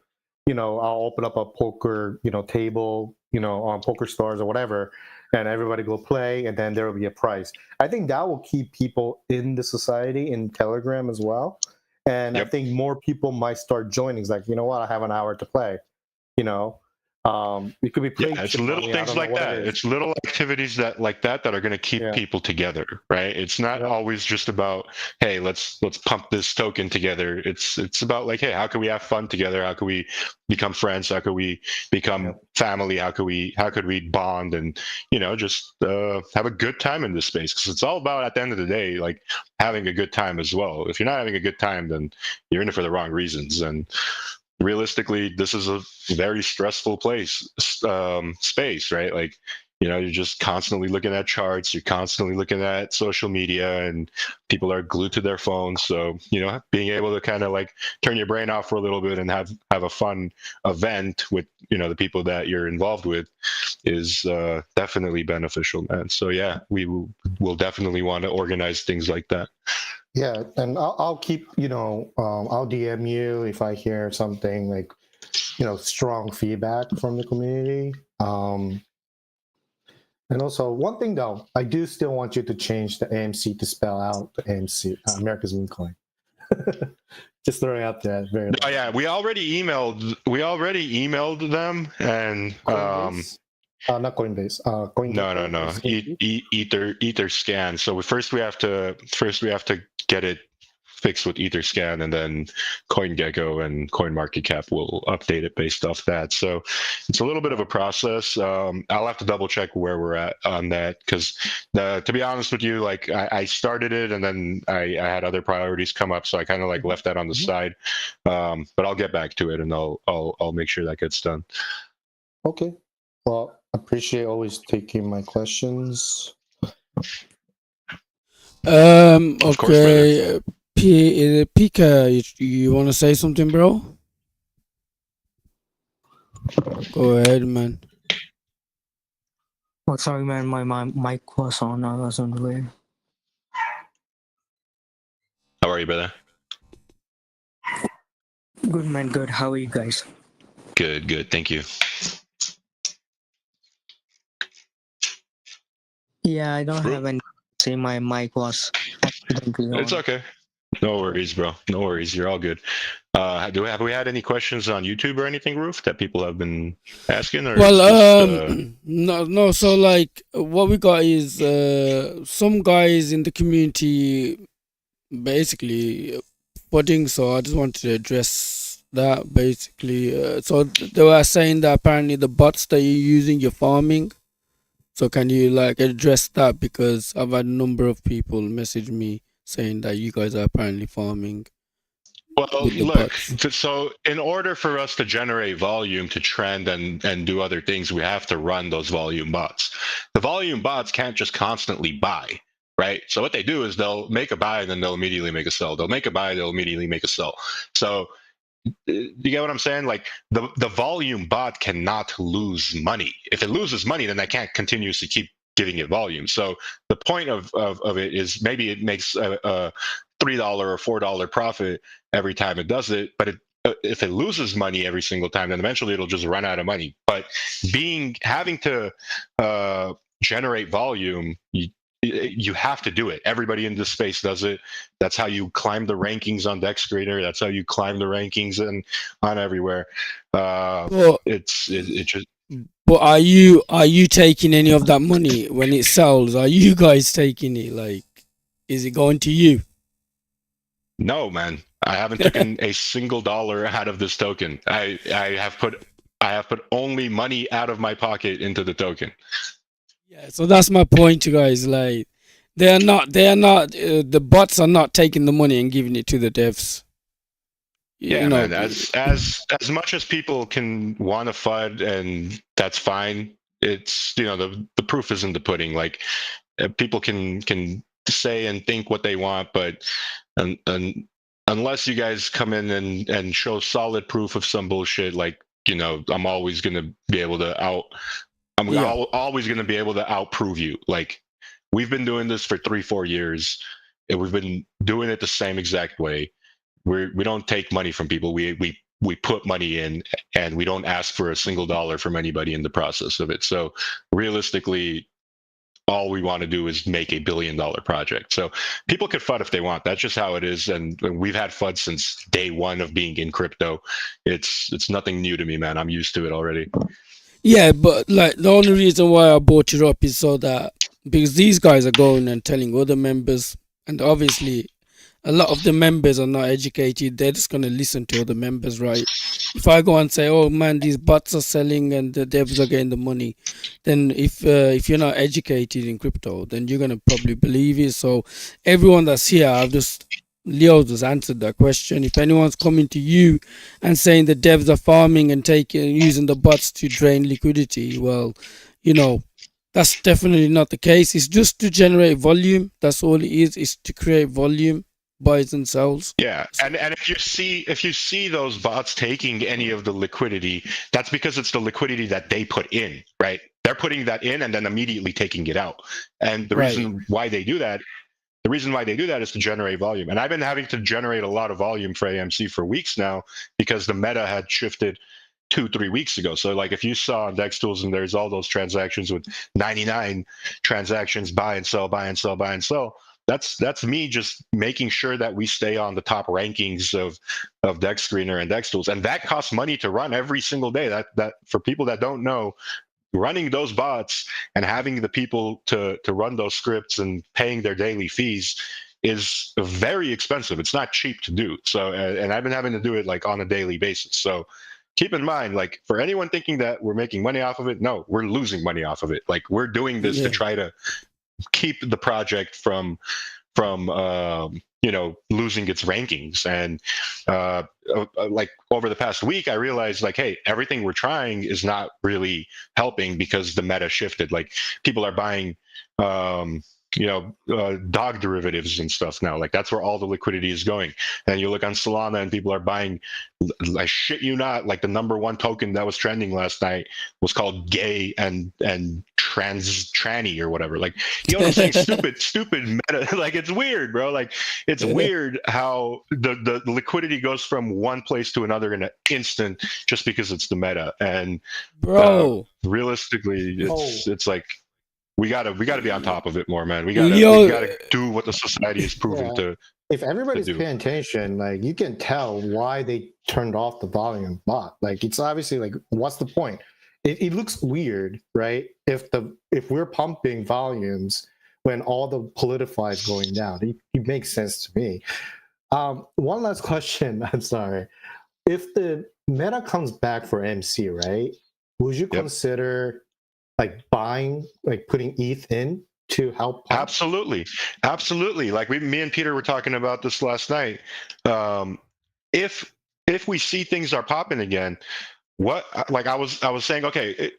I'll open up a poker, table, on Poker Stars or whatever, and everybody go play, and then there will be a prize. I think that will keep people in the society in Telegram as well. And Yep. I think more people might start joining. It's like, you know what, I have an hour to play, it could be played. It's little things like that. It's little activities that are going to keep people together, right? It's not always just about, hey, let's pump this token together. It's about, like, hey, how can we have fun together? How can we become friends? How can we become family? How could we bond and just have a good time in this space? Because it's all about, at the end of the day, like, having a good time as well. If you're not having a good time, then you're in it for the wrong reasons. And realistically, this is a very stressful space, right? Like, you're just constantly looking at charts, you're constantly looking at social media, and people are glued to their phones. So, being able to kind of like turn your brain off for a little bit and have a fun event with, the people that you're involved with is definitely beneficial, man. So yeah, we will definitely want to organize things like that. Yeah, and I'll keep, I'll DM you if I hear something like, strong feedback from the community. And also, one thing though, I do still want you to change the AMC to spell out the AMC, America's Meme Coin. Just throwing out that. Oh yeah, we already emailed them, and Coinbase? Not Coinbase. No. Etherscan. So first we have to get it fixed with Etherscan, and then CoinGecko and CoinMarketCap will update it based off that. So it's a little bit of a process. I'll have to double check where we're at on that, because to be honest with you, like, I started it, and then I had other priorities come up, so I kind of like left that on the side. But I'll get back to it, and I'll make sure that gets done. Okay. Well, appreciate always taking my questions. Okay. Pika, you want to say something, bro? Go ahead, man. Oh, sorry, man. My mic was on. I wasn't aware. How are you, brother? Good, man. Good. How are you guys? Good. Thank you. Yeah, I don't have any. Say my mic was accidentally on. It's okay. No worries, bro. No worries. You're all good. Have we had any questions on YouTube or anything, Roof, that people have been asking? Or no. So, like, what we got is some guys in the community basically putting. So I just wanted to address that basically. So they were saying that apparently the bots that you're using, you're farming. So can you like address that, because I've had a number of people message me saying that you guys are apparently farming. Well, look, so in order for us to generate volume to trend and do other things, we have to run those volume bots. The volume bots can't just constantly buy, right? So what they do is they'll make a buy and then they'll immediately make a sell. They'll make a buy, they'll immediately make a sell. So you get what I'm saying? Like, the volume bot cannot lose money. If it loses money, then they can't continuously keep giving it volume. So the point of it is, maybe it makes a $3 or $4 profit every time it does it, but if it loses money every single time, then eventually it'll just run out of money. But having to generate volume, you have to do it. Everybody in this space does it. That's how you climb the rankings on DexTrader. That's how you climb the rankings on everywhere. It just But are you taking any of that money when it sells? Are you guys taking it? Like, is it going to you? No, man. I haven't taken a single dollar out of this token. I have put only money out of my pocket into the token. Yeah, so that's my point, you guys. Like, they are not. The bots are not taking the money and giving it to the devs. Yeah, man. As much as people can want to FUD, and that's fine. It's the proof is in the pudding. Like people can say and think what they want, but and unless you guys come in and show solid proof of some bullshit, like I'm always gonna be able to always gonna be able to outprove you. Like we've been doing this for 3-4 years, and we've been doing it the same exact way. We don't take money from people. We put money in, and we don't ask for a single dollar from anybody in the process of it. So realistically, all we want to do is make $1 billion project. So people can FUD if they want. That's just how it is. And we've had FUD since day one of being in crypto. It's nothing new to me, man. I'm used to it already. Yeah, but like the only reason why I brought it up is so that because these guys are going and telling other members, and obviously a lot of the members are not educated. They're just going to listen to other members, right? If I go and say, oh man, these bots are selling and the devs are getting the money, then if you're not educated in crypto, then you're going to probably believe it. So everyone that's here, Leo just answered that question. If anyone's coming to you and saying the devs are farming and using the bots to drain liquidity, well, that's definitely not the case. It's just to generate volume. That's all it is. It's to create volume, buys and sells. Yeah, and if you see those bots taking any of the liquidity, that's because it's the liquidity that they put in, right? They're putting that in and then immediately taking it out. And the reason why they do that is to generate volume. And I've been having to generate a lot of volume for AMC for weeks now because the meta had shifted 2-3 weeks ago. So like if you saw on Dextools, and there's all those transactions with 99 transactions, buy and sell, buy and sell, buy and sell. That's me just making sure that we stay on the top rankings of Dex Screener and Dextools, and that costs money to run every single day. That for people that don't know, running those bots and having the people to run those scripts and paying their daily fees is very expensive. It's not cheap to do. So, and I've been having to do it like on a daily basis. So keep in mind, like for anyone thinking that we're making money off of it, no, we're losing money off of it. Like we're doing this to try to keep the project from losing its rankings. And like over the past week, I realized like, hey, everything we're trying is not really helping because the meta shifted. Like people are buying dog derivatives and stuff now. Like that's where all the liquidity is going. And you look on Solana and people are buying, I shit you not, like the #1 token that was trending last night was called gay and tranny or whatever. Like, you know what I'm saying? Stupid meta. Like it's weird, bro. Like it's weird how the liquidity goes from one place to another in an instant just because it's the meta. And realistically, it's like, we gotta be on top of it more, man. We gotta do what the society is proving to. If everybody's paying attention, like you can tell why they turned off the volume bot. Like it's obviously like, what's the point? It looks weird, right? If we're pumping volumes when all the Politify is going down, it makes sense to me. One last question. I'm sorry. If the meta comes back for MC, right? Would you consider like buying, like putting ETH in to help pump? Absolutely. Like me and Peter were talking about this last night. If we see things are popping again, I was saying, okay,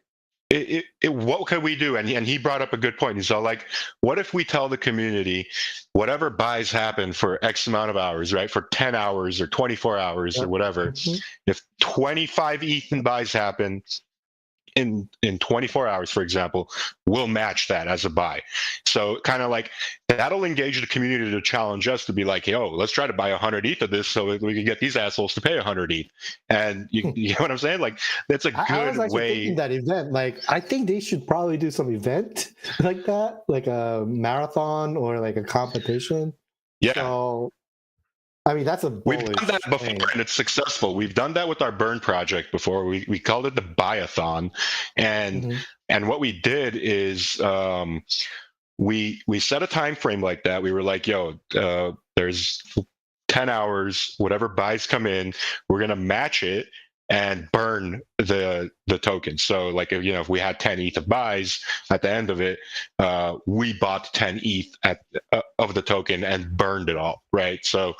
what can we do? And he brought up a good point. He's all like, what if we tell the community whatever buys happen for X amount of hours, right? For 10 hours or 24 hours or whatever. If 25 ETH in buys happen in 24 hours, for example, we'll match that as a buy. So kind of like that'll engage the community to challenge us to be like, yo, let's try to buy 100 ETH of this so we can get these assholes to pay 100 ETH. And you know what I'm saying? Like that's a good I was actually way. thinking that event, like I think they should probably do some event like that, like a marathon or like a competition. Yeah. So I mean, that's a We've bullish done that before, thing. and it's successful. We've done that with our burn project before. We called it the buy-a-thon, and Mhm. what we did is we set a time frame like that. We were like, yo, there's 10 hours, whatever buys come in, we're gonna match it and burn the token. So like if we had 10 ETH of buys at the end of it, we bought 10 ETH of the token and burned it all, right? So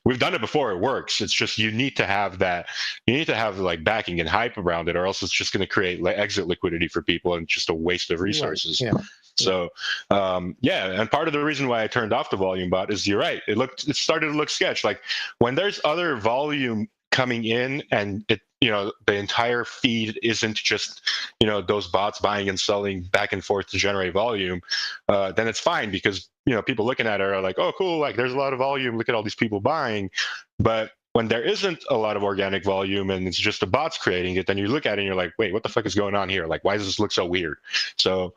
we've done it before. It works. It's just you need to have that. You need to have like backing and hype around it, or else it's just going to create exit liquidity for people and just a waste of resources. Right. Yeah. So and part of the reason why I turned off the volume bot is you're right. It started to look sketch. Like when there's other volume coming in and the entire feed isn't just those bots buying and selling back and forth to generate volume, then it's fine because people looking at it are like, oh cool, like there's a lot of volume, look at all these people buying. But when there isn't a lot of organic volume and it's just the bots creating it, then you look at it and you're like, wait, what the fuck is going on here? Like, why does this look so weird? So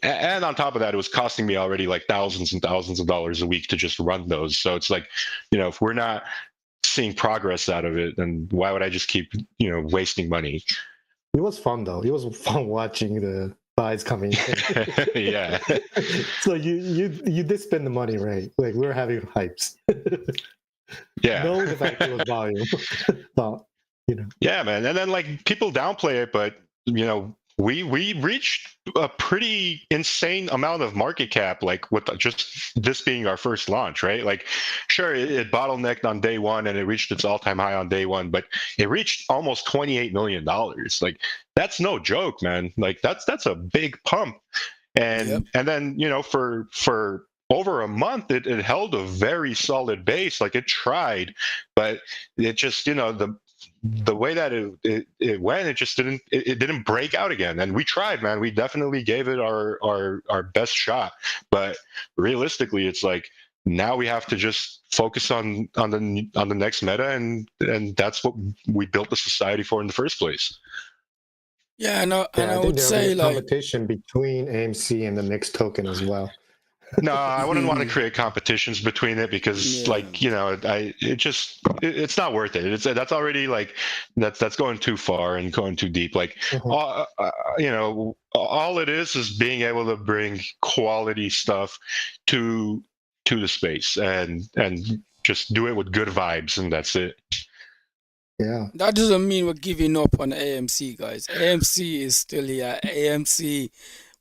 and on top of that, it was costing me already like thousands and thousands of dollars a week to just run those. So it's like, if we're not seeing progress out of it, then why would I just keep wasting money? It was fun though. It was fun watching the buys coming in. Yeah. So you did spend the money, right? Like we were having hypes. Yeah. No, the fact it was volume. But, Yeah, man. And then like people downplay it, but we reached a pretty insane amount of market cap, like with just this being our first launch, right? Like, sure, it bottlenecked on day one and it reached its all-time high on day one, but it reached almost $28 million. Like, that's no joke, man. Like, that's a big pump. And and then for over a month, it held a very solid base. Like it tried, but it just the way that it went, it just didn't break out again. And we tried, man. We definitely gave it our best shot. But realistically, it's like now we have to just focus on the next meta, and that's what we built the society for in the first place. Yeah, and I think would there'll say be a like competition between AMC and the next token as well. No, I wouldn't want to create competitions between it because, it's not worth it. That's already like that's going too far and going too deep. Like, all it is being able to bring quality stuff to the space and just do it with good vibes, and that's it. Yeah. That doesn't mean we're giving up on AMC, guys. AMC is still here. AMC,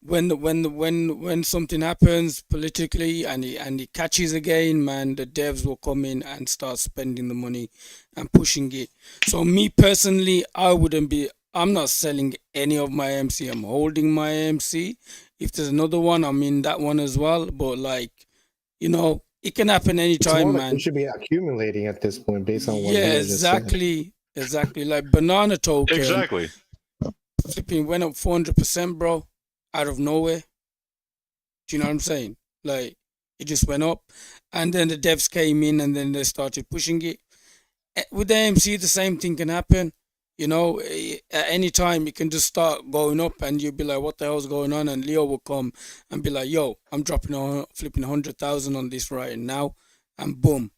when something happens politically and it catches again, man, the devs will come in and start spending the money and pushing it. So me personally, I'm not selling any of my AMC. I'm holding my AMC. If there's another one, I'm in that one as well. But like, it can happen anytime, man. You should be accumulating at this point based on what exactly. Like banana token. Exactly. Flipping went up 400%, bro, out of nowhere. Do you know what I'm saying? Like it just went up, and then the devs came in, and then they started pushing it. With the AMC, the same thing can happen. At any time it can just start going up, and you'll be like, "What the hell's going on?" And Leo will come and be like, "Yo, I'm dropping flipping 100,000 on this right now," and boom,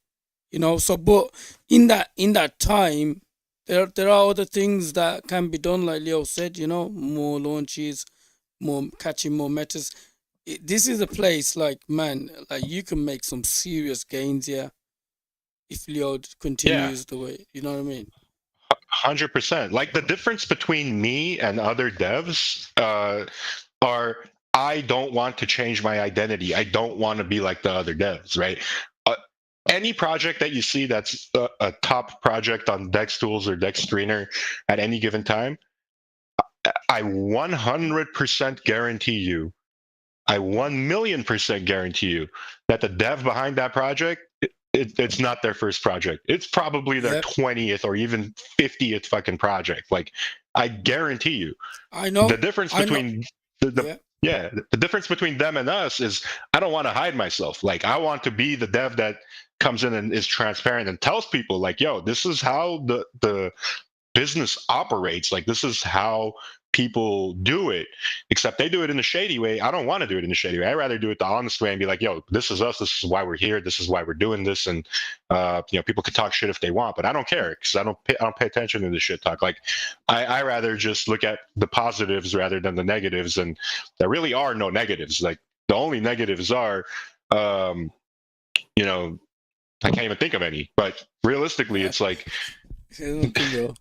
So, but in that time, there are other things that can be done, like Leo said. More launches, catching more metas. This is a place, like, man, like you can make some serious gains here if Leo continues the way. You know what I mean? 100%. Like the difference between me and other devs are I don't want to change my identity. I don't want to be like the other devs, right? Any project that you see that's a top project on Dextools or Dexstreamer at any given time, I 100% guarantee you, I 1,000,000% guarantee you that the dev behind that project, it's not their first project. It's probably their 20th or even 50th fucking project. Like, I guarantee you. I know. The difference between the difference between them and us is I don't want to hide myself. Like, I want to be the dev that comes in and is transparent and tells people, like, yo, this is how the business operates. Like, this is how people do it, except they do it in the shady way. I don't want to do it in the shady way. I'd rather do it the honest way and be like, yo, this is us. This is why we're here. This is why we're doing this. And, people can talk shit if they want, but I don't care because I don't pay attention to the shit talk. Like, I rather just look at the positives rather than the negatives. And there really are no negatives. Like, the only negatives are, I can't even think of any, but realistically, it's like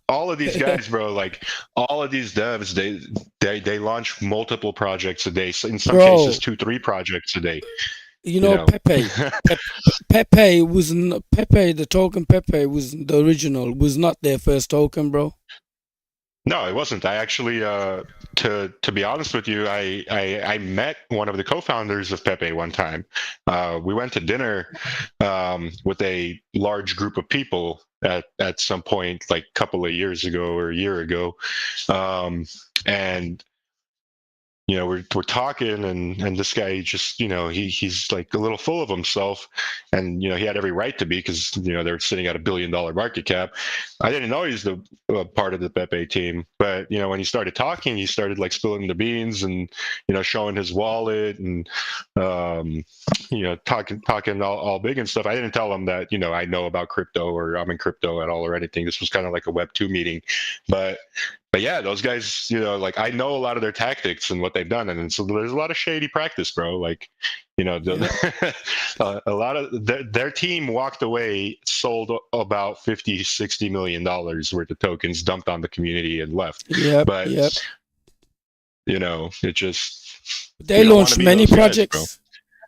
all of these guys, bro, like all of these devs, they launch multiple projects a day. So in some cases, 2-3 projects a day. Pepe, Pepe wasn't Pepe. The token Pepe was the original. Was not their first token, bro. No, it wasn't. I actually, to be honest with you, I met one of the co-founders of Pepe one time. We went to dinner with a large group of people at some point, like a couple of years ago or a year ago, and we're talking, and this guy just, he's like a little full of himself, and he had every right to be because they're sitting at $1 billion market cap. I didn't know he's the part of the Pepe team, but when he started talking, he started like spilling the beans and showing his wallet and talking all big and stuff. I didn't tell him that I know about crypto or I'm in crypto at all or anything. This was kind of like a Web2 meeting, but yeah, those guys, like I know a lot of their tactics and what they've done, and so there's a lot of shady practice, bro. Like, a lot of their team walked away, sold about $50-60 million worth of tokens, dumped on the community, and left. Yep. It just they launched many projects, guys,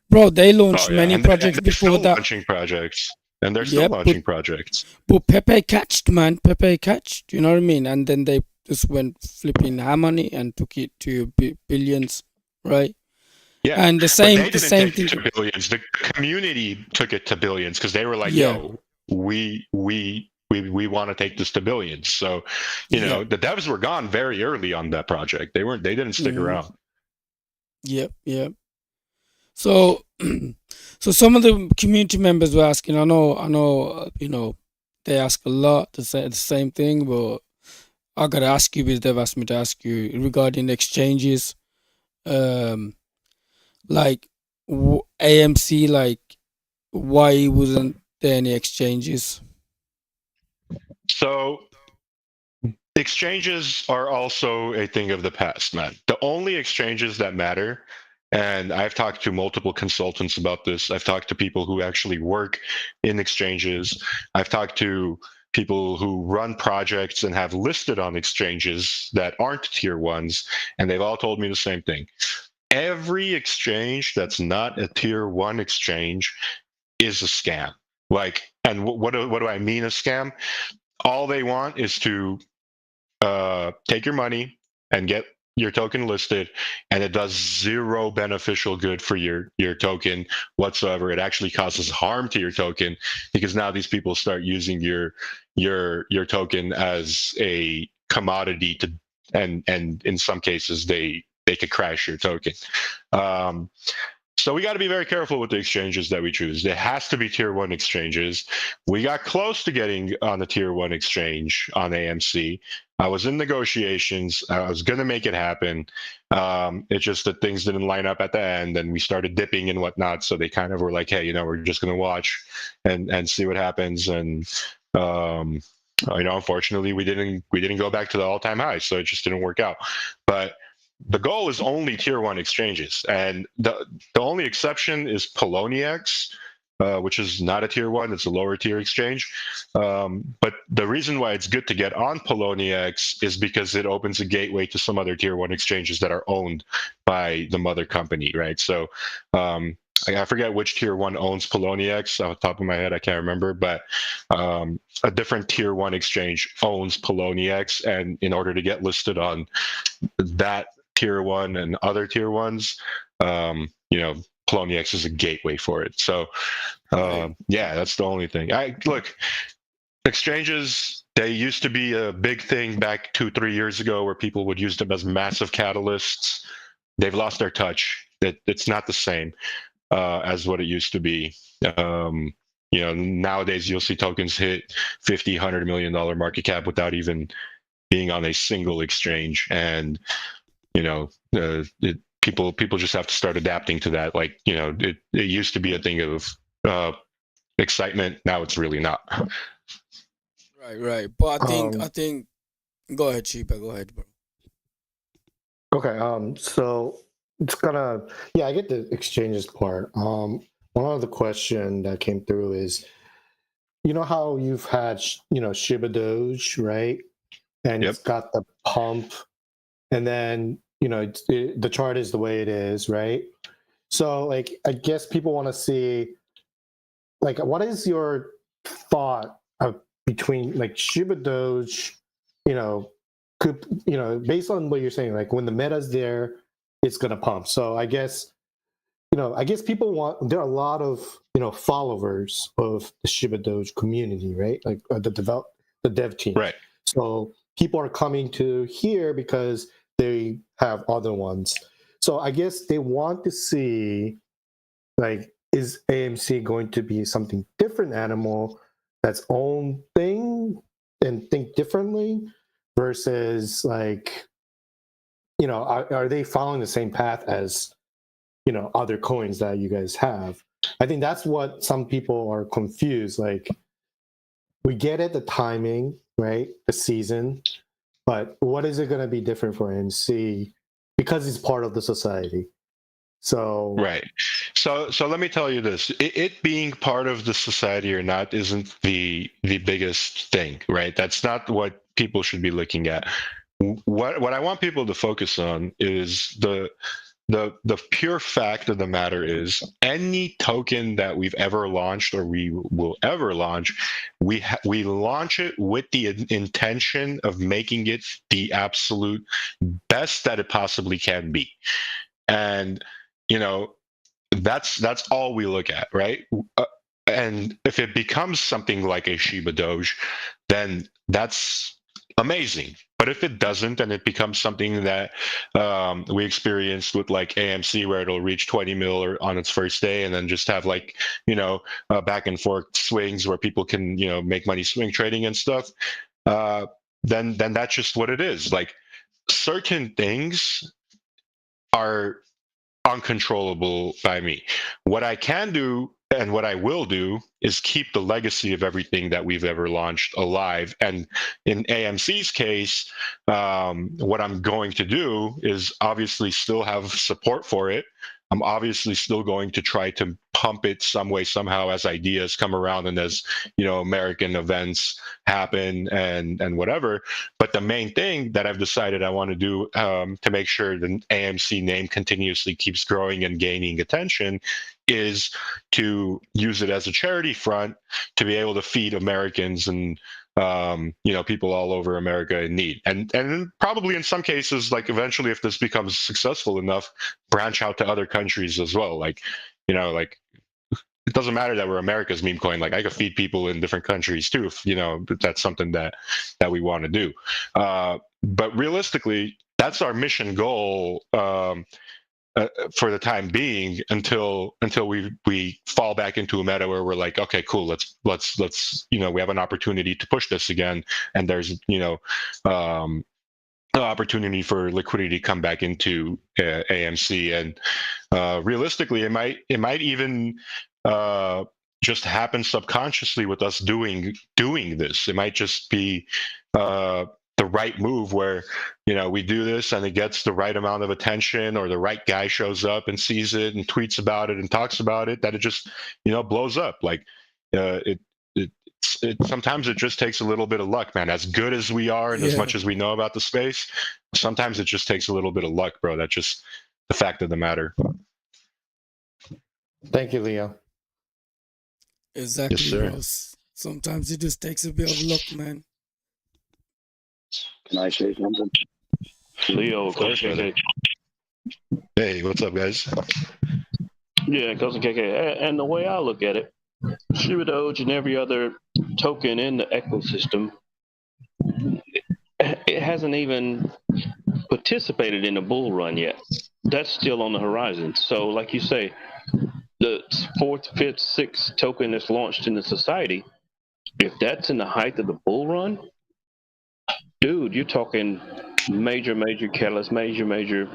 bro. They launched many projects before that. Launching projects. And they're still launching projects. But Pepe catched, man. Pepe catched. You know what I mean? And then they just went flipping money and took it to billions, right? Yeah. And the same thing to billions. The community took it to billions because they were like, "Yo, we want to take this to billions." So, the devs were gone very early on that project. They didn't stick around. Yep. So some of the community members were asking. I know. They ask a lot to say the same thing, but I gotta ask you because they've asked me to ask you regarding exchanges, like AMC. Like, why wasn't there any exchanges? So, exchanges are also a thing of the past, man. The only exchanges that matter. And I've talked to multiple consultants about this. I've talked to people who actually work in exchanges. I've talked to people who run projects and have listed on exchanges that aren't tier ones, and they've all told me the same thing. Every exchange that's not a tier one exchange is a scam. Like, and what do I mean a scam? All they want is to take your money and get your token listed, and it does zero beneficial good for your token whatsoever. It actually causes harm to your token because now these people start using your token as a commodity and in some cases they could crash your token. So we got to be very careful with the exchanges that we choose. There has to be tier one exchanges. We got close to getting on the tier one exchange on AMC. I was in negotiations. I was going to make it happen. It's just that things didn't line up at the end, and we started dipping and whatnot. So they kind of were like, hey, we're just going to watch and see what happens. And, unfortunately, we didn't go back to the all-time high. So it just didn't work out. But the goal is only tier one exchanges, and the only exception is Poloniex, which is not a tier one; it's a lower tier exchange. But the reason why it's good to get on Poloniex is because it opens a gateway to some other tier one exchanges that are owned by the mother company, right? So I forget which tier one owns Poloniex off the top of my head. I can't remember, but a different tier one exchange owns Poloniex, and in order to get listed on that tier one and other tier ones, Poloniex is a gateway for it. So that's the only thing. Look, exchanges, they used to be a big thing back 2-3 years ago where people would use them as massive catalysts. They've lost their touch. It's not the same as what it used to be. Nowadays you'll see tokens hit $50-100 million market cap without even being on a single exchange, and people just have to start adapting to that. Like, it used to be a thing of excitement. Now it's really not. Right. But I think. Go ahead, Shiba. Go ahead, bro. Okay. So it's I get the exchanges part. One of the question that came through is, how you've had, Shibadoge, right? And Yep. it's got the pump, and then, the chart is the way it is, right? So, like, I guess people want to see, like, what is your thought of between, like, Shibadoge, could, based on what you're saying, like, when the meta's there, it's going to pump. So I guess people there are a lot of, followers of the Shibadoge community, right? Like the dev team. Right. So people are coming to here because they have other ones. So I guess they want to see, like, is AMC going to be something different animal that's own thing and think differently versus, like, are they following the same path as, other coins that you guys have? I think that's what some people are confused. Like, we get it, the timing, right? The season, but what is it going to be different for AMC because it's part of the society? So Right. So let me tell you this. It being part of the society or not isn't the biggest thing, right? That's not what people should be looking at. What I want people to focus on is the pure fact of the matter is, any token that we've ever launched or we will ever launch, we launch it with the intention of making it the absolute best that it possibly can be. And that's all we look at, right? And if it becomes something like a Shibadoge, then that's amazing. But if it doesn't, and it becomes something that we experienced with like AMC, where it'll reach 20 mil on its first day, and then just have like back and forth swings where people can make money swing trading and stuff, then that's just what it is. Like, certain things are uncontrollable by me. What I can do and what I will do is keep the legacy of everything that we've ever launched alive. And in AMC's case, what I'm going to do is obviously still have support for it. I'm obviously still going to try to pump it some way, somehow, as ideas come around and as American events happen and whatever. But the main thing that I've decided I want to do, to make sure the AMC name continuously keeps growing and gaining attention, is to use it as a charity front to be able to feed Americans and people all over America in need, and probably in some cases, like, eventually, if this becomes successful enough, branch out to other countries as well. Like, like, it doesn't matter that we're America's meme coin. Like, I could feed people in different countries too, if that's something that we want to do. But realistically, that's our mission goal. For the time being, until we fall back into a meta where we're like, okay, cool, let's we have an opportunity to push this again, and there's an opportunity for liquidity to come back into AMC, and realistically, it might even just happen subconsciously with us doing this. It might just be the right move where we do this and it gets the right amount of attention, or the right guy shows up and sees it and tweets about it and talks about it, that it just blows up. Like, it sometimes it just takes a little bit of luck, man. As good as we are and as much as we know about the space, sometimes it just takes a little bit of luck, bro. That's just the fact of the matter. Thank you, Leo. Exactly. Yes, sir. Ross. Sometimes it just takes a bit of luck, man. Can I say something? Leo, Of course, KK. Hey, what's up, guys? Yeah, cousin KK. And the way I look at it, Shibadoge and every other token in the ecosystem, it hasn't even participated in a bull run yet. That's still on the horizon. So, like you say, the fourth, fifth, sixth token that's launched in the society, if that's in the height of the bull run, Dude, you're talking major catalyst, major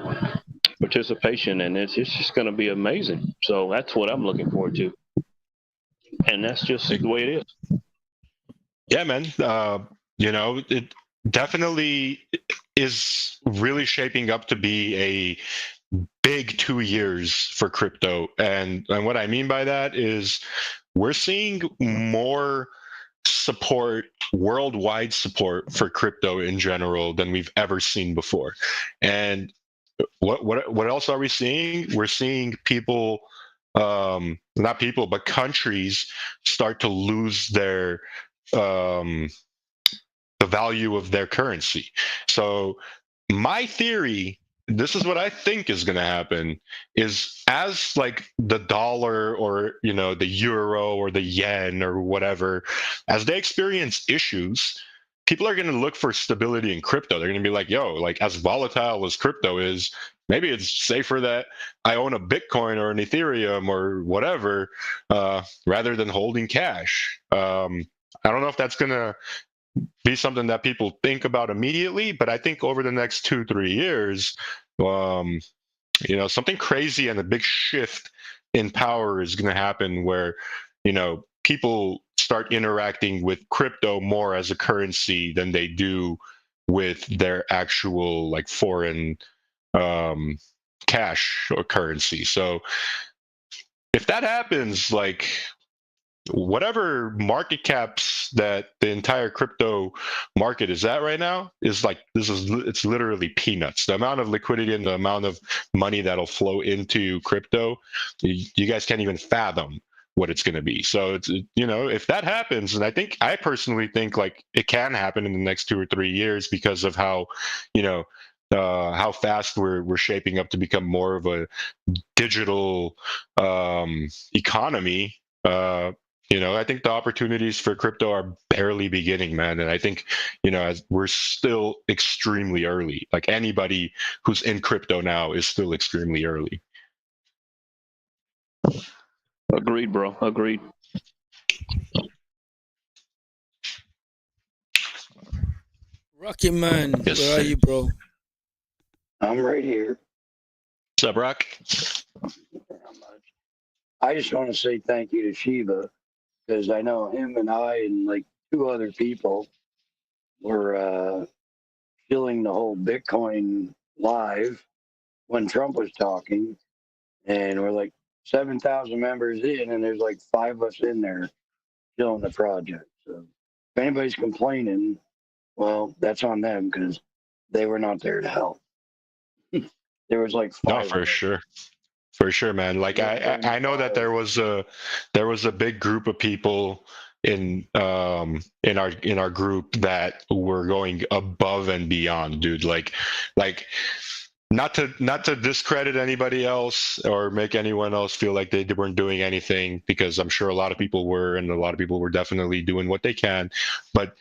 participation, and it's just going to be amazing. So that's what I'm looking forward to, and that's just the way it is. Yeah, man. It definitely is really shaping up to be a big 2 years for crypto, and what I mean by that is we're seeing more support, worldwide support for crypto in general than we've ever seen before. And what else are we seeing? We're seeing people, not people, but countries start to lose their the value of their currency. So my theory, this is what I think is going to happen, is as like the dollar or the euro or the yen or whatever, as they experience issues, people are going to look for stability in crypto. They're going to be like, yo, like as volatile as crypto is, maybe it's safer that I own a Bitcoin or an Ethereum or whatever, rather than holding cash. I don't know if that's going to be something that people think about immediately, but I think over the next 2-3 years, something crazy and a big shift in power is going to happen where, people start interacting with crypto more as a currency than they do with their actual like foreign cash or currency. So if that happens, like whatever market caps that the entire crypto market is at right now is like it's literally peanuts. The amount of liquidity and the amount of money that'll flow into crypto, you guys can't even fathom what it's going to be. So it's if that happens, and I personally think like it can happen in the next 2 or 3 years because of how how fast we're shaping up to become more of a digital economy. I think the opportunities for crypto are barely beginning, man. And I think, as we're still extremely early. Like anybody who's in crypto now is still extremely early. Agreed, bro. Agreed. Rocky man, Yes, where are sir. you, bro? I'm right here. What's up, Rock? I just want to say thank you to Shiba because I know him and I and like 2 other people were filling the whole Bitcoin live when Trump was talking, and we're like 7,000 members in, and there's like 5 of us in there filling the project. So if anybody's complaining, well, that's on them because they were not there to help. There was like 5. No, for sure. For sure, man. Like I know that there was a big group of people in our group that were going above and beyond, dude. Like not to discredit anybody else or make anyone else feel like they weren't doing anything, because I'm sure a lot of people were, and a lot of people were definitely doing what they can, but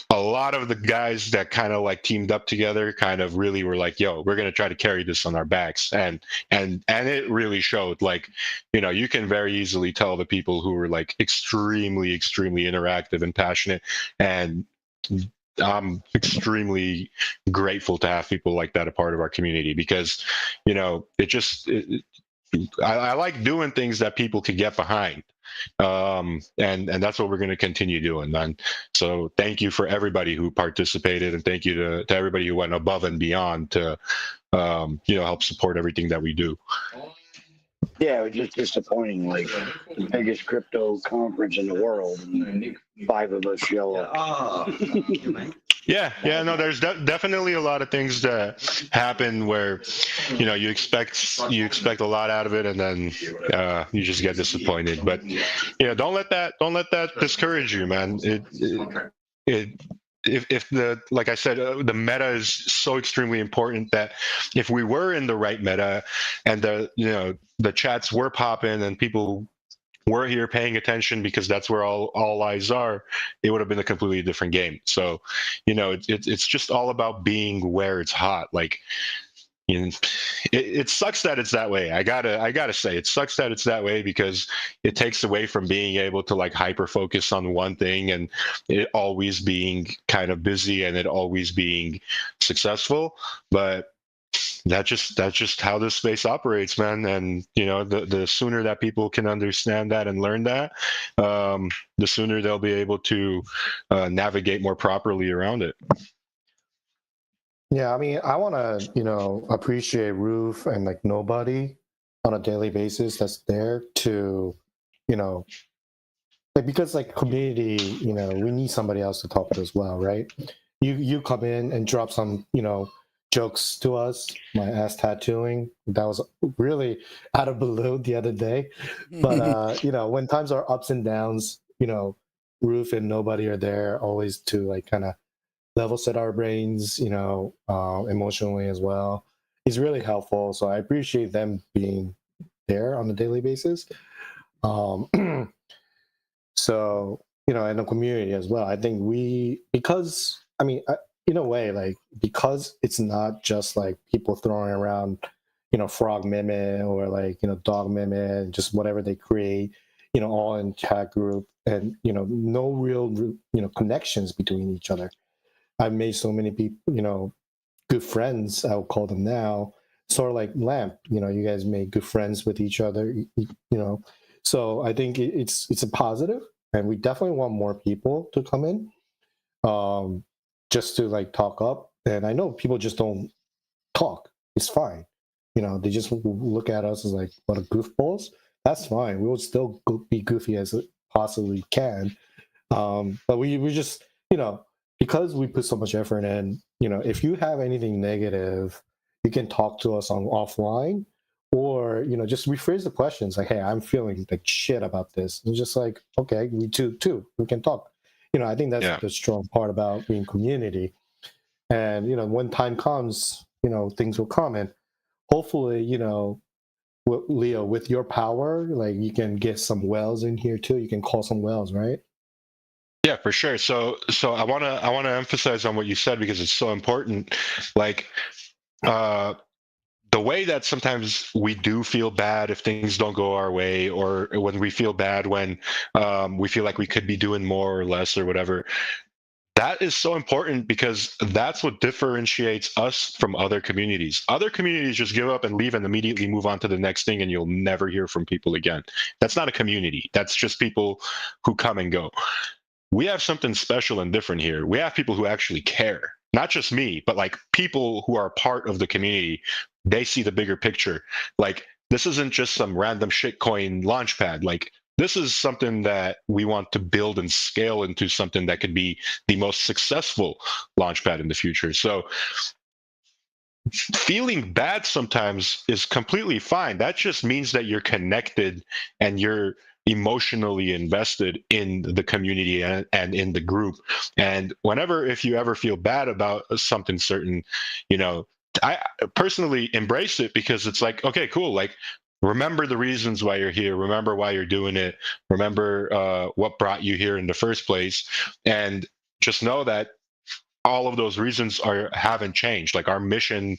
a lot of the guys that kind of like teamed up together kind of really were like, yo, we're going to try to carry this on our backs. And it really showed. Like, you can very easily tell the people who were like extremely interactive and passionate. And I'm extremely grateful to have people like that a part of our community, because I like doing things that people could get behind, and that's what we're going to continue doing, man. So thank you for everybody who participated, and thank you to everybody who went above and beyond to help support everything that we do. Yeah, it was just disappointing. Like the biggest crypto conference in the world, and 5 of us show up. Yeah, no, there's definitely a lot of things that happen where, you expect a lot out of it, and then you just get disappointed. But don't let that discourage you, man. If the, like I said, the meta is so extremely important that if we were in the right meta and the chats were popping and people were here paying attention, because that's where all eyes are, it would have been a completely different game. So it's just all about being where it's hot. Like it sucks that it's that way. I gotta say, it sucks that it's that way, because it takes away from being able to like hyper focus on one thing, and it always being kind of busy, and it always being successful. But that's just how this space operates, man. And the sooner that people can understand that and learn that, the sooner they'll be able to navigate more properly around it. Yeah, I mean, I want to, appreciate Roof and like nobody on a daily basis that's there to, like, because like community, we need somebody else to talk to as well, right? You come in and drop some, jokes to us. My ass tattooing, that was really out of blue the other day. But when times are ups and downs, Roof and nobody are there always to like kind of level set our brains, emotionally as well. It's really helpful. So I appreciate them being there on a daily basis. So, in the community as well. I think because in a way, like, because it's not just like people throwing around, frog meme or like, dog meme and just whatever they create, all in chat group, and, no real, connections between each other. I've made so many people, good friends, I'll call them now, sort of like Lamp, you guys made good friends with each other, so I think it's a positive, and we definitely want more people to come in, just to like talk up. And I know people just don't talk. It's fine. They just look at us as like, what a goofballs. That's fine. We will still be goofy as it possibly can. But we just, because we put so much effort in, if you have anything negative, you can talk to us on offline, or, just rephrase the questions like, hey, I'm feeling like shit about this. And just like, okay, we too, we can talk. I think that's the strong part about being community. And, when time comes, things will come. And hopefully, Leo, with your power, like, you can get some whales in here too. You can call some whales, right? Yeah, for sure. So I wanna emphasize on what you said, because it's so important. Like, the way that sometimes we do feel bad if things don't go our way, or when we feel bad when we feel like we could be doing more or less or whatever. That is so important, because that's what differentiates us from other communities. Other communities just give up and leave and immediately move on to the next thing, and you'll never hear from people again. That's not a community. That's just people who come and go. We have something special and different here. We have people who actually care. Not just me, but like people who are part of the community. They see the bigger picture. Like, this isn't just some random shitcoin launchpad. Like, this is something that we want to build and scale into something that could be the most successful launchpad in the future. So feeling bad sometimes is completely fine. That just means that you're connected and you're emotionally invested in the community and in the group. And if you ever feel bad about something certain, I personally embrace it, because it's like, okay, cool. Like, remember the reasons why you're here. Remember why you're doing it. Remember what brought you here in the first place. And just know that all of those reasons haven't changed. Like, our mission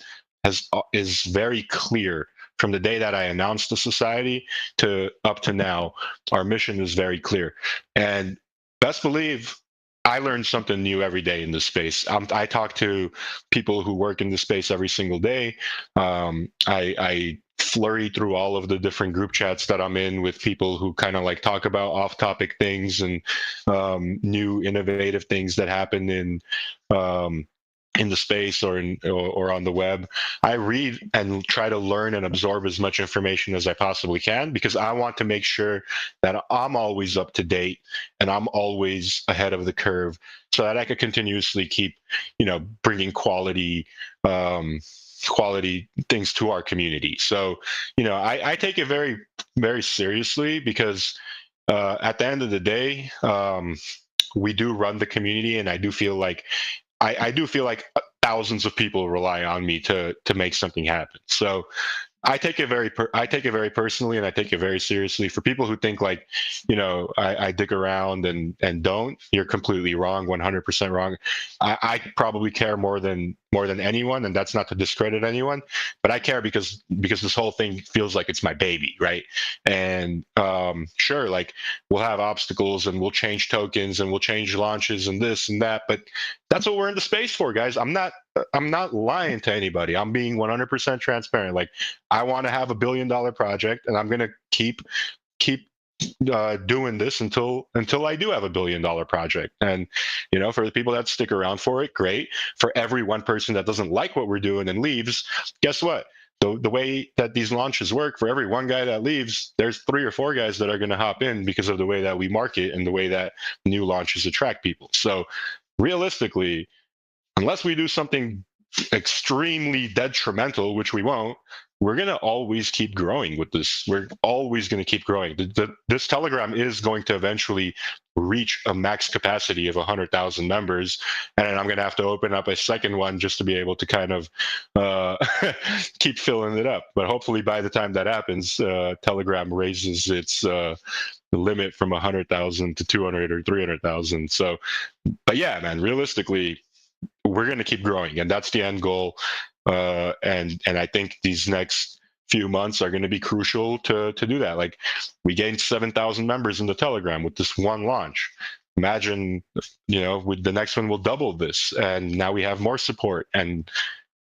is very clear from the day that I announced the society to up to now. Our mission is very clear, and best believe I learn something new every day in this space. I talk to people who work in this space every single day. I flurry through all of the different group chats that I'm in with people who kind of like talk about off-topic things and new innovative things that happen in the space or on the web. I read and try to learn and absorb as much information as I possibly can, because I want to make sure that I'm always up to date and I'm always ahead of the curve, so that I could continuously keep, bringing quality things to our community. So, I take it very, very seriously, because at the end of the day, we do run the community, and I do feel like thousands of people rely on me to make something happen. So I take it very personally, and I take it very seriously. For people who think like, I dig around and don't, you're completely wrong, 100% wrong. I probably care more than more than anyone, and that's not to discredit anyone, but I care because this whole thing feels like it's my baby, right? And sure, like we'll have obstacles and we'll change tokens and we'll change launches and this and that, but that's what we're in the space for, guys. I'm not lying to anybody. I'm being 100% transparent. Like, I want to have $1 billion project, and I'm gonna keep doing this until I do have $1 billion project. And for the people that stick around for it, great. For every one person that doesn't like what we're doing and leaves, guess what? The way that these launches work, for every one guy that leaves, there's 3 or 4 guys that are going to hop in because of the way that we market and the way that new launches attract people. So realistically, unless we do something extremely detrimental, which we won't, we're going to always keep growing with this. We're always going to keep growing. This Telegram is going to eventually reach a max capacity of 100,000 members. And I'm going to have to open up a second one just to be able to kind of keep filling it up. But hopefully by the time that happens, Telegram raises its limit from 100,000 to 200 or 300,000. So, but yeah, man, realistically, we're going to keep growing, and that's the end goal. And I think these next few months are going to be crucial to do that. Like, we gained 7,000 members in the Telegram with this one launch. Imagine, with the next one, we'll double this, and now we have more support, and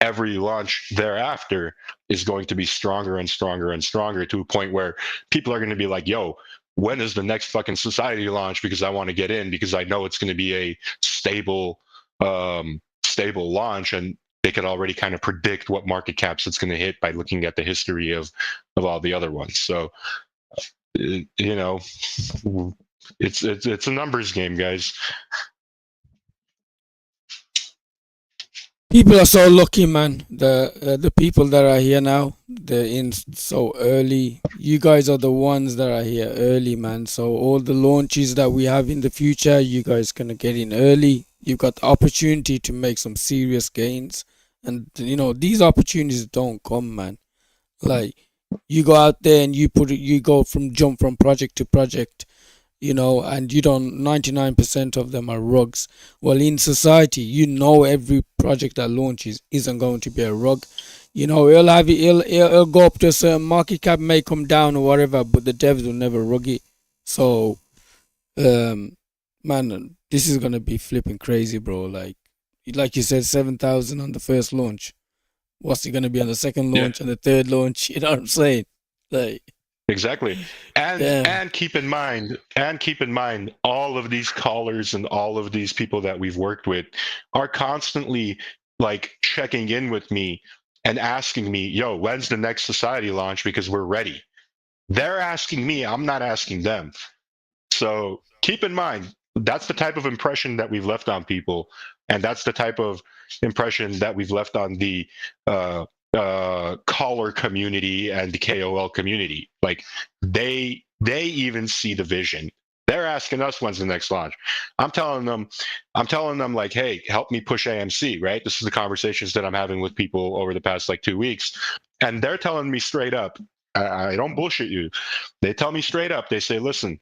every launch thereafter is going to be stronger and stronger and stronger, to a point where people are going to be like, yo, when is the next fucking society launch? Because I want to get in, because I know it's going to be a stable launch, and they could already kind of predict what market caps it's going to hit by looking at the history of all the other ones. So it's a numbers game, guys. People are so lucky, man. The people that are here now, they're in so early. You guys are the ones that are here early, man. So all the launches that we have in the future, you guys gonna get in early. You've got the opportunity to make some serious gains, and these opportunities don't come, man. Like, you go out there and you jump from project to project, and 99% of them are rugs. Well, in society, every project that launches isn't going to be a rug. It'll go up to a certain market cap, may come down or whatever, but the devs will never rug it. So, man, this is gonna be flipping crazy, bro. Like you said, 7,000 on the first launch. What's it gonna be on the second launch and the third launch? You know what I'm saying? Like, exactly. And keep in mind, all of these callers and all of these people that we've worked with are constantly like checking in with me and asking me, yo, when's the next society launch? Because we're ready. They're asking me, I'm not asking them. So keep in mind, that's the type of impression that we've left on people, and that's the type of impression that we've left on the caller community and the KOL community. Like, they even see the vision. They're asking us, when's the next launch? I'm telling them like, hey, help me push AMC, right? This is the conversations that I'm having with people over the past like 2 weeks, and they're telling me straight up, I don't bullshit you. They tell me straight up, they say, listen,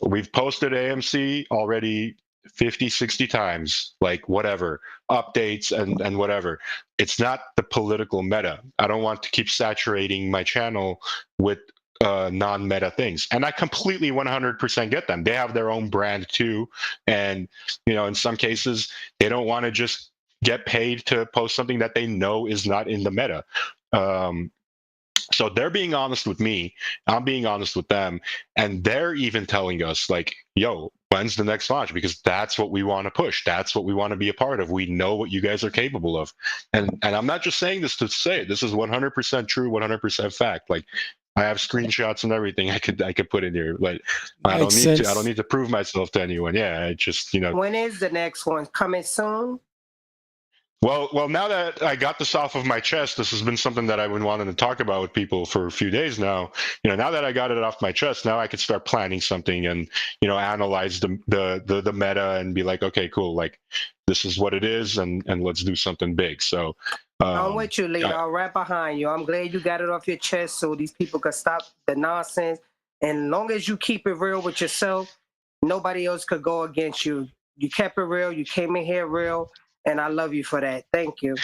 we've posted AMC already 50, 60 times, like whatever, updates and whatever. It's not the political meta. I don't want to keep saturating my channel with non-meta things. And I completely 100% get them. They have their own brand too. And, in some cases, they don't want to just get paid to post something that they know is not in the meta. So they're being honest with me, I'm being honest with them, and they're even telling us like, yo, when's the next launch? Because that's what we want to push. That's what we want to be a part of. We know what you guys are capable of. And I'm not just saying this to say it. This is 100% true, 100% fact. Like, I have screenshots and everything I could put in here. Like, I don't need to prove myself to anyone. Yeah, I just, When is the next one? Coming soon? Well, now that I got this off of my chest, this has been something that I've been wanting to talk about with people for a few days now. Now that I got it off my chest, now I could start planning something and, analyze the meta and be like, okay, cool, like, this is what it is, and let's do something big. So I'm with you, Leo. I'm right behind you. I'm glad you got it off your chest so these people can stop the nonsense. And as long as you keep it real with yourself, nobody else could go against you. You kept it real. You came in here real. and I love you for that. Thank you.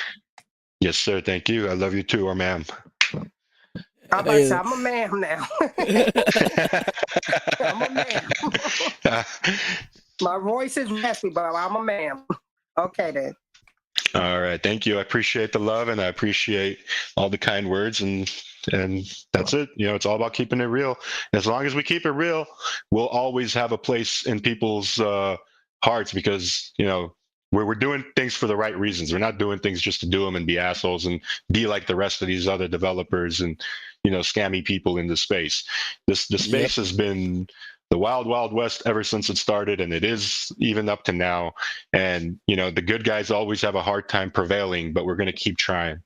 Yes, sir. Thank you. I love you too, or ma'am. I'm about to say, I'm a ma'am now. I'm a ma'am. My voice is raspy, but I'm a ma'am. Okay, then. All right. Thank you. I appreciate the love and I appreciate all the kind words and that's it. You know, it's all about keeping it real. As long as we keep it real, we'll always have a place in people's hearts because, you know, we're doing things for the right reasons. We're not doing things just to do them and be assholes and be like the rest of these other developers and, you know, scammy people in the space. The space has been the wild, wild west ever since it started, and it is even up to now. And, you know, the good guys always have a hard time prevailing, but we're going to keep trying.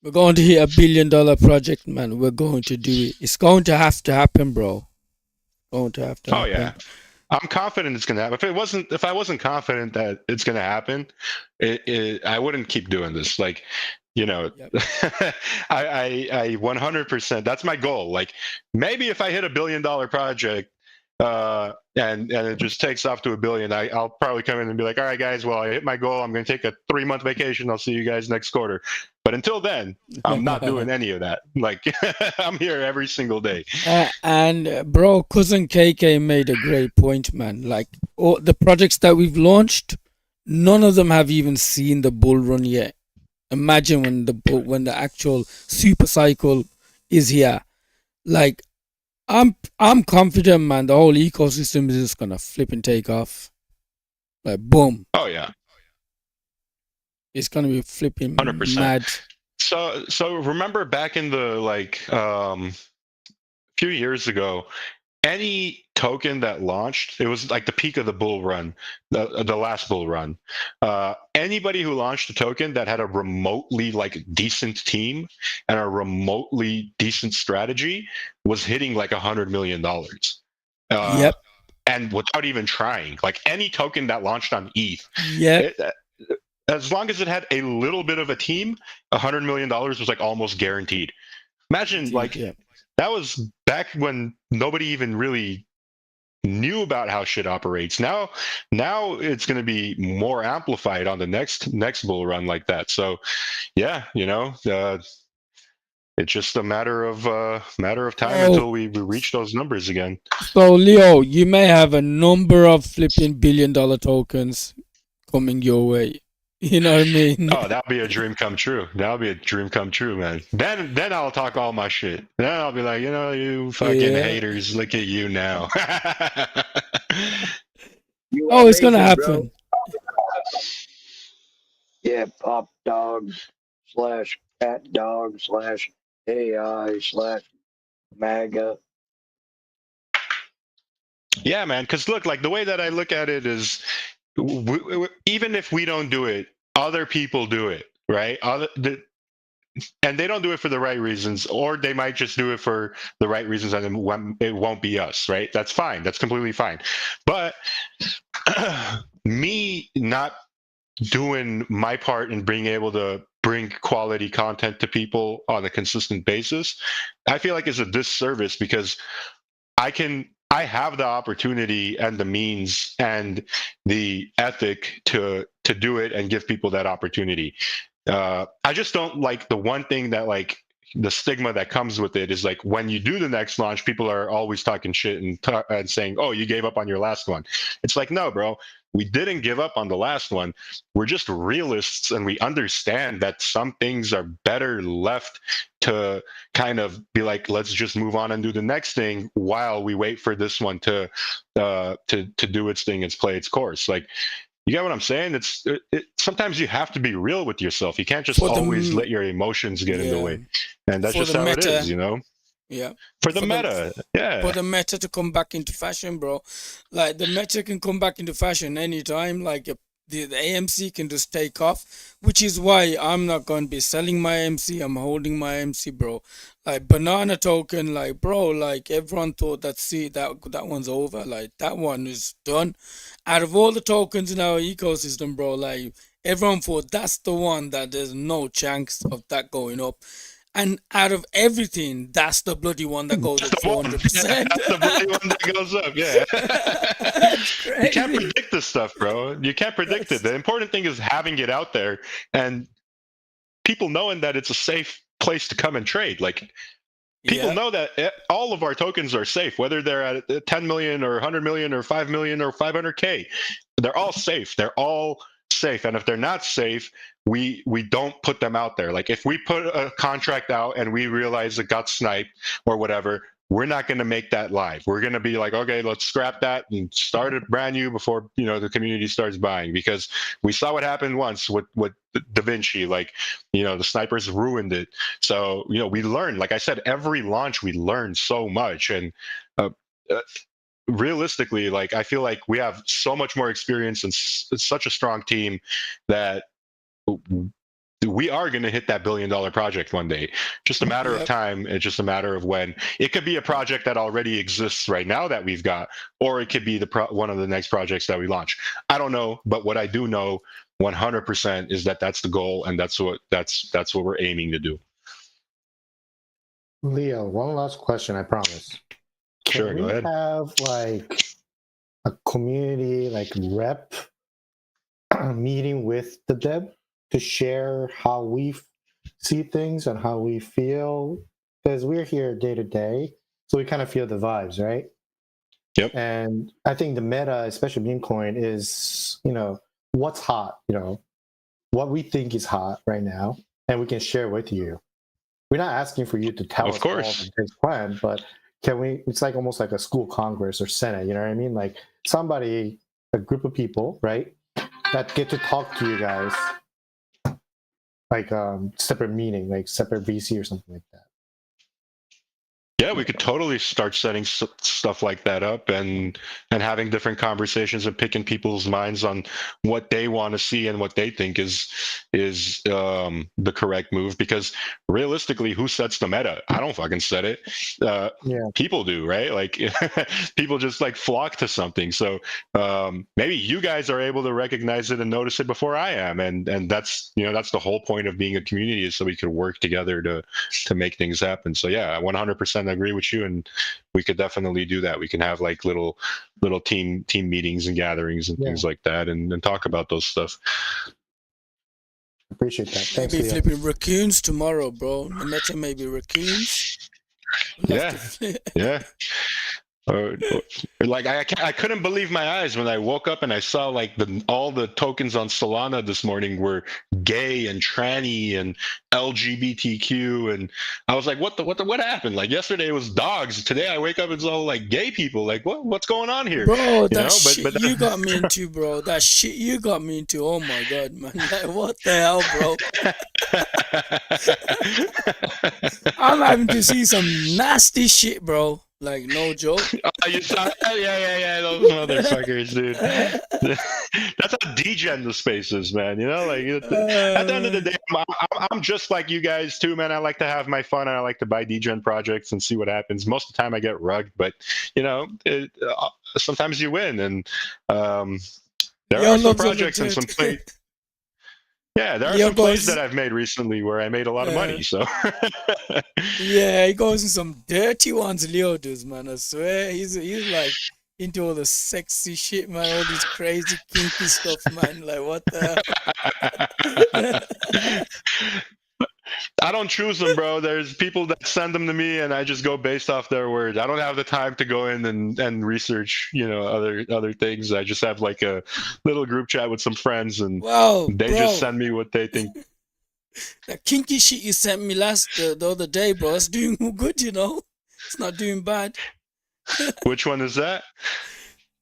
We're going to hit $1 billion project, man. We're going to do it. It's going to have to happen, bro. Going to have to happen. Oh, yeah. I'm confident it's going to happen. If I wasn't confident that it's going to happen, I wouldn't keep doing this. Like, you know, I 100%, that's my goal. Like, maybe if I hit $1 billion project, and it just takes off to $1 billion, I'll probably come in and be like, all right, guys, well, I hit my goal. I'm going to take a 3-month vacation. I'll see you guys next quarter. But until then, I'm not doing any of that. Like, I'm here every single day. Bro, Cousin KK made a great point, man. Like, all the projects that we've launched, none of them have even seen the bull run yet. Imagine when the actual super cycle is here. Like, I'm confident, man. The whole ecosystem is just gonna flip and take off. Like, boom. Oh yeah. It's gonna be flipping 100%. mad. So remember back in the few years ago, any token that launched, it was like the peak of the bull run, the last bull run. Anybody who launched a token that had a remotely like decent team and a remotely decent strategy was hitting like $100 million. Yep. And without even trying, like any token that launched on ETH. Yep. As long as it had a little bit of a team, $100 million was like almost guaranteed. Imagine that was back when nobody even really knew about how shit operates. Now it's going to be more amplified on the next bull run like that. So yeah, you know, it's just a matter of time until we reach those numbers again. So Leo, you may have a number of flipping $1 billion tokens coming your way. You know what I mean? Oh, that'll be a dream come true. That'll be a dream come true, man. Then I'll talk all my shit. Then I'll be like, you know, you fucking haters, look at you now. It's gonna happen. Yeah, pop dog / cat dog / AI / MAGA. Yeah, man. Because look, like the way that I look at it is, even if we don't do it, other people do it, right? And they don't do it for the right reasons, or they might just do it for the right reasons, and it won't be us, right? That's fine. That's completely fine. But me not doing my part in being able to bring quality content to people on a consistent basis, I feel like is a disservice because I have the opportunity and the means and the ethic to do it and give people that opportunity. I just don't like the one thing that like the stigma that comes with it is like when you do the next launch, people are always talking shit and saying, "Oh, you gave up on your last one." It's like, no, bro. We didn't give up on the last one. We're just realists and we understand that some things are better left to kind of be like, let's just move on and do the next thing while we wait for this one to do its thing and play its course. Like, you get what I'm saying? Sometimes you have to be real with yourself. You can't just always let your emotions get in the way. And that's just how it is, you know? Yeah. For the meta. For the meta to come back into fashion, bro. Like, the meta can come back into fashion anytime. Like, the AMC can just take off, which is why I'm not going to be selling my AMC. I'm holding my AMC, bro. Like, banana token, like, bro, like, everyone thought that one's over. Like, that one is done. Out of all the tokens in our ecosystem, bro, like, everyone thought that's the one that there's no chance of that going up. And out of everything, that's the bloody one that goes up 400%. That's the bloody one that goes up. Yeah. That's You can't crazy. predict this stuff, bro. You can't predict it. The important thing is having it out there and people knowing that it's a safe place to come and trade. Like, people know that all of our tokens are safe, whether they're at 10 million or 100 million or 5 million or 500K. They're all safe. They're all safe. And if they're not safe, we don't put them out there. Like, if we put a contract out and we realize it got sniped or whatever, we're not going to make that live. We're going to be like, okay, let's scrap that and start it brand new before, you know, the community starts buying, because we saw what happened once with Da Vinci. Like, you know, the snipers ruined it. So, you know, we learned, like I said, every launch we learned so much. And realistically, like, I feel like we have so much more experience and such a strong team that we are going to hit that $1 billion project one day. Just a matter of time. It's just a matter of when. It could be a project that already exists right now that we've got, or it could be one of the next projects that we launch. I don't know, but what I do know 100% is that that's the goal, and that's what we're aiming to do. Leo, one last question, I promise. Sure, go ahead. Have like a community like rep meeting with the dev to share how we see things and how we feel, because we're here day to day, so we kind of feel the vibes, right? Yep. And I think the meta, especially meme coin, is, you know, what's hot, you know, what we think is hot right now, and we can share with you. We're not asking for you to tell us all the big plan, but can we? It's like almost like a school congress or senate, you know what I mean? Like somebody, a group of people, right, that get to talk to you guys, like separate meeting, like separate VC or something like that. Yeah, we could totally start setting stuff like that up and having different conversations and picking people's minds on what they want to see and what they think is the correct move. Because realistically, who sets the meta? I don't fucking set it. People do, right? Like, people just like flock to something. So maybe you guys are able to recognize it and notice it before I am, and that's, you know, that's the whole point of being a community, is so we could work together to make things happen. So yeah, 100% agree with you, and we could definitely do that. We can have like little team meetings and gatherings and things like that, and talk about those stuff. Appreciate that. Thanks, Maybe Leo. flipping raccoons tomorrow, bro. The meta maybe raccoons. Yeah. Like I couldn't believe my eyes when I woke up and I saw like all the tokens on Solana this morning were gay and tranny and LGBTQ, and I was like, what happened? Like, yesterday it was dogs, today I wake up it's all like gay people. Like, what's going on here, bro? But you got me into, bro. That shit you got me into. Oh my god, man! Like, what the hell, bro? I'm having to see some nasty shit, bro. Like, no joke. You saw? Yeah, those motherfuckers, dude. That's how degen the space is, man. You know, like at the end of the day, I'm just like you guys too, man. I like to have my fun, and I like to buy degen projects and see what happens. Most of the time, I get rugged, but you know, sometimes you win, and there are some projects and some plays. Yeah, there are some plays that I've made recently where I made a lot of money. So yeah, he goes in some dirty ones, Leo does, man. I swear, he's like into all the sexy shit, man. All these crazy kinky stuff, man. Like, what the hell? I don't choose them, bro. There's people that send them to me, and I just go based off their words. I don't have the time to go in and research, you know, other things. I just have like a little group chat with some friends, and just send me what they think. That kinky shit you sent me the other day, bro, it's doing good, you know. It's not doing bad. Which one is that?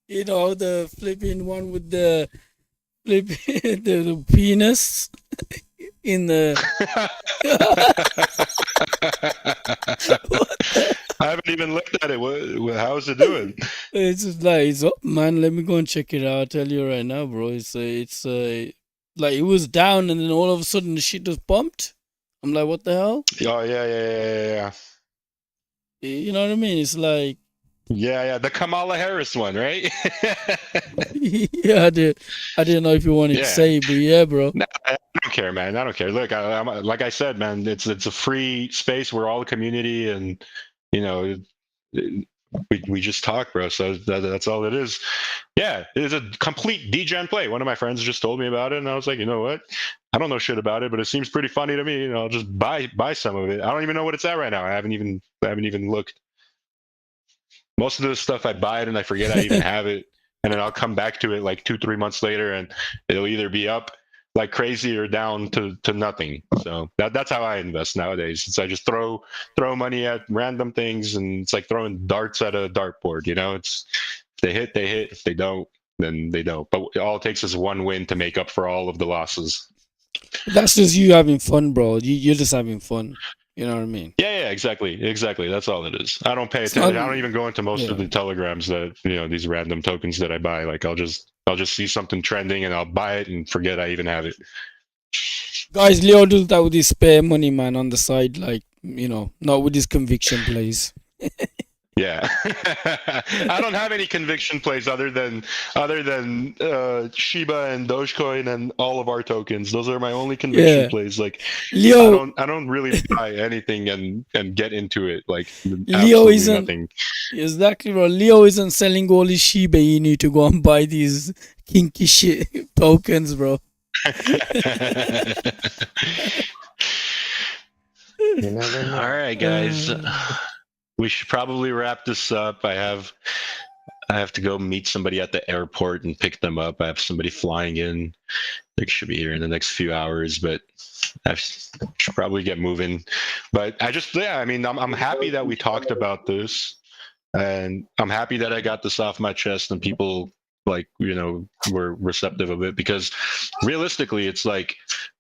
You know, the flipping one with the the penis in the. I haven't even looked at it. How is it doing? It's just like, it's up, man. Let me go and check it out. I'll tell you right now, bro. It's like it was down, and then all of a sudden the shit just bumped. I'm like, what the hell? Oh yeah. You know what I mean? It's like Yeah, the Kamala Harris one, right? Yeah, I didn't know if you wanted to Yeah. say, but yeah, bro. No, I don't care, man. I don't care. Look, I'm like I said, man. It's a free space. We're all a community, and you know, we just talk, bro. So that's all it is. Yeah, it's a complete degen play. One of my friends just told me about it, and I was like, you know what? I don't know shit about it, but it seems pretty funny to me. I'll just buy some of it. I don't even know what it's at right now. I haven't even looked. Most of the stuff I buy it and I forget I even have it, and then I'll come back to it like 2-3 months later, and it'll either be up like crazy or down to nothing. So that's how I invest nowadays. It's I just throw money at random things, and it's like throwing darts at a dartboard. It's if they hit, they hit. If they don't, then they don't. But all it takes is one win to make up for all of the losses. That's just you having fun, bro. You're just having fun. You know what I mean? Yeah, exactly. That's all it is. I don't pay attention. I don't even go into most of the telegrams that these random tokens that I buy. Like I'll just see something trending and I'll buy it and forget I even have it. Guys, Leo does that with his spare money, man, on the side, like not with his conviction plays. Yeah, I don't have any conviction plays other than Shiba and Dogecoin and all of our tokens. Those are my only conviction plays. Like Leo, I don't really buy anything and get into it. Like Leo isn't nothing. Exactly, bro. Leo isn't selling all his Shiba Inu to go and buy these kinky shit tokens, bro. You never know. All right, guys. We should probably wrap this up. I have to go meet somebody at the airport and pick them up. I have somebody flying in. They should be here in the next few hours, but I should probably get moving. But I'm happy that we talked about this, and I'm happy that I got this off my chest and people were receptive of it, because realistically, it's like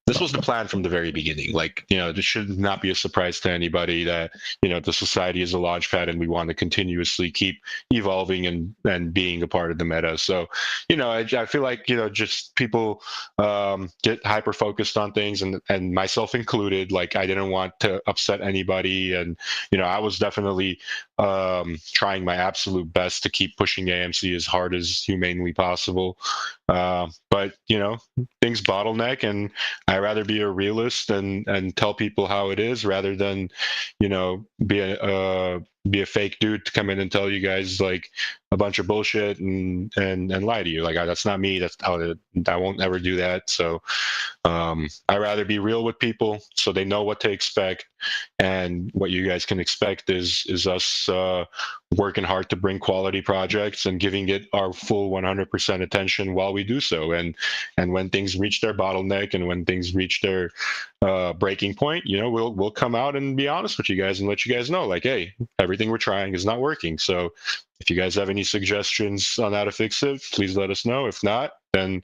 this was the plan from the very beginning. Like, this should not be a surprise to anybody that, the society is a launchpad and we want to continuously keep evolving and being a part of the meta. So, I feel like, just people get hyper focused on things, and myself included. Like, I didn't want to upset anybody. And, I was definitely trying my absolute best to keep pushing AMC as hard as humanely possible. But, things bottleneck, and I rather be a realist and tell people how it is rather than, be a fake dude to come in and tell you guys like a bunch of bullshit and lie to you. Like, that's not me. I won't ever do that. So I rather be real with people so they know what to expect, and what you guys can expect is us working hard to bring quality projects and giving it our full 100% attention while we do so. And when things reach their bottleneck and when things reach their breaking point, we'll come out and be honest with you guys and let you guys know, like, hey, everything we're trying is not working. So if you guys have any suggestions on how to fix it, please let us know. If not, then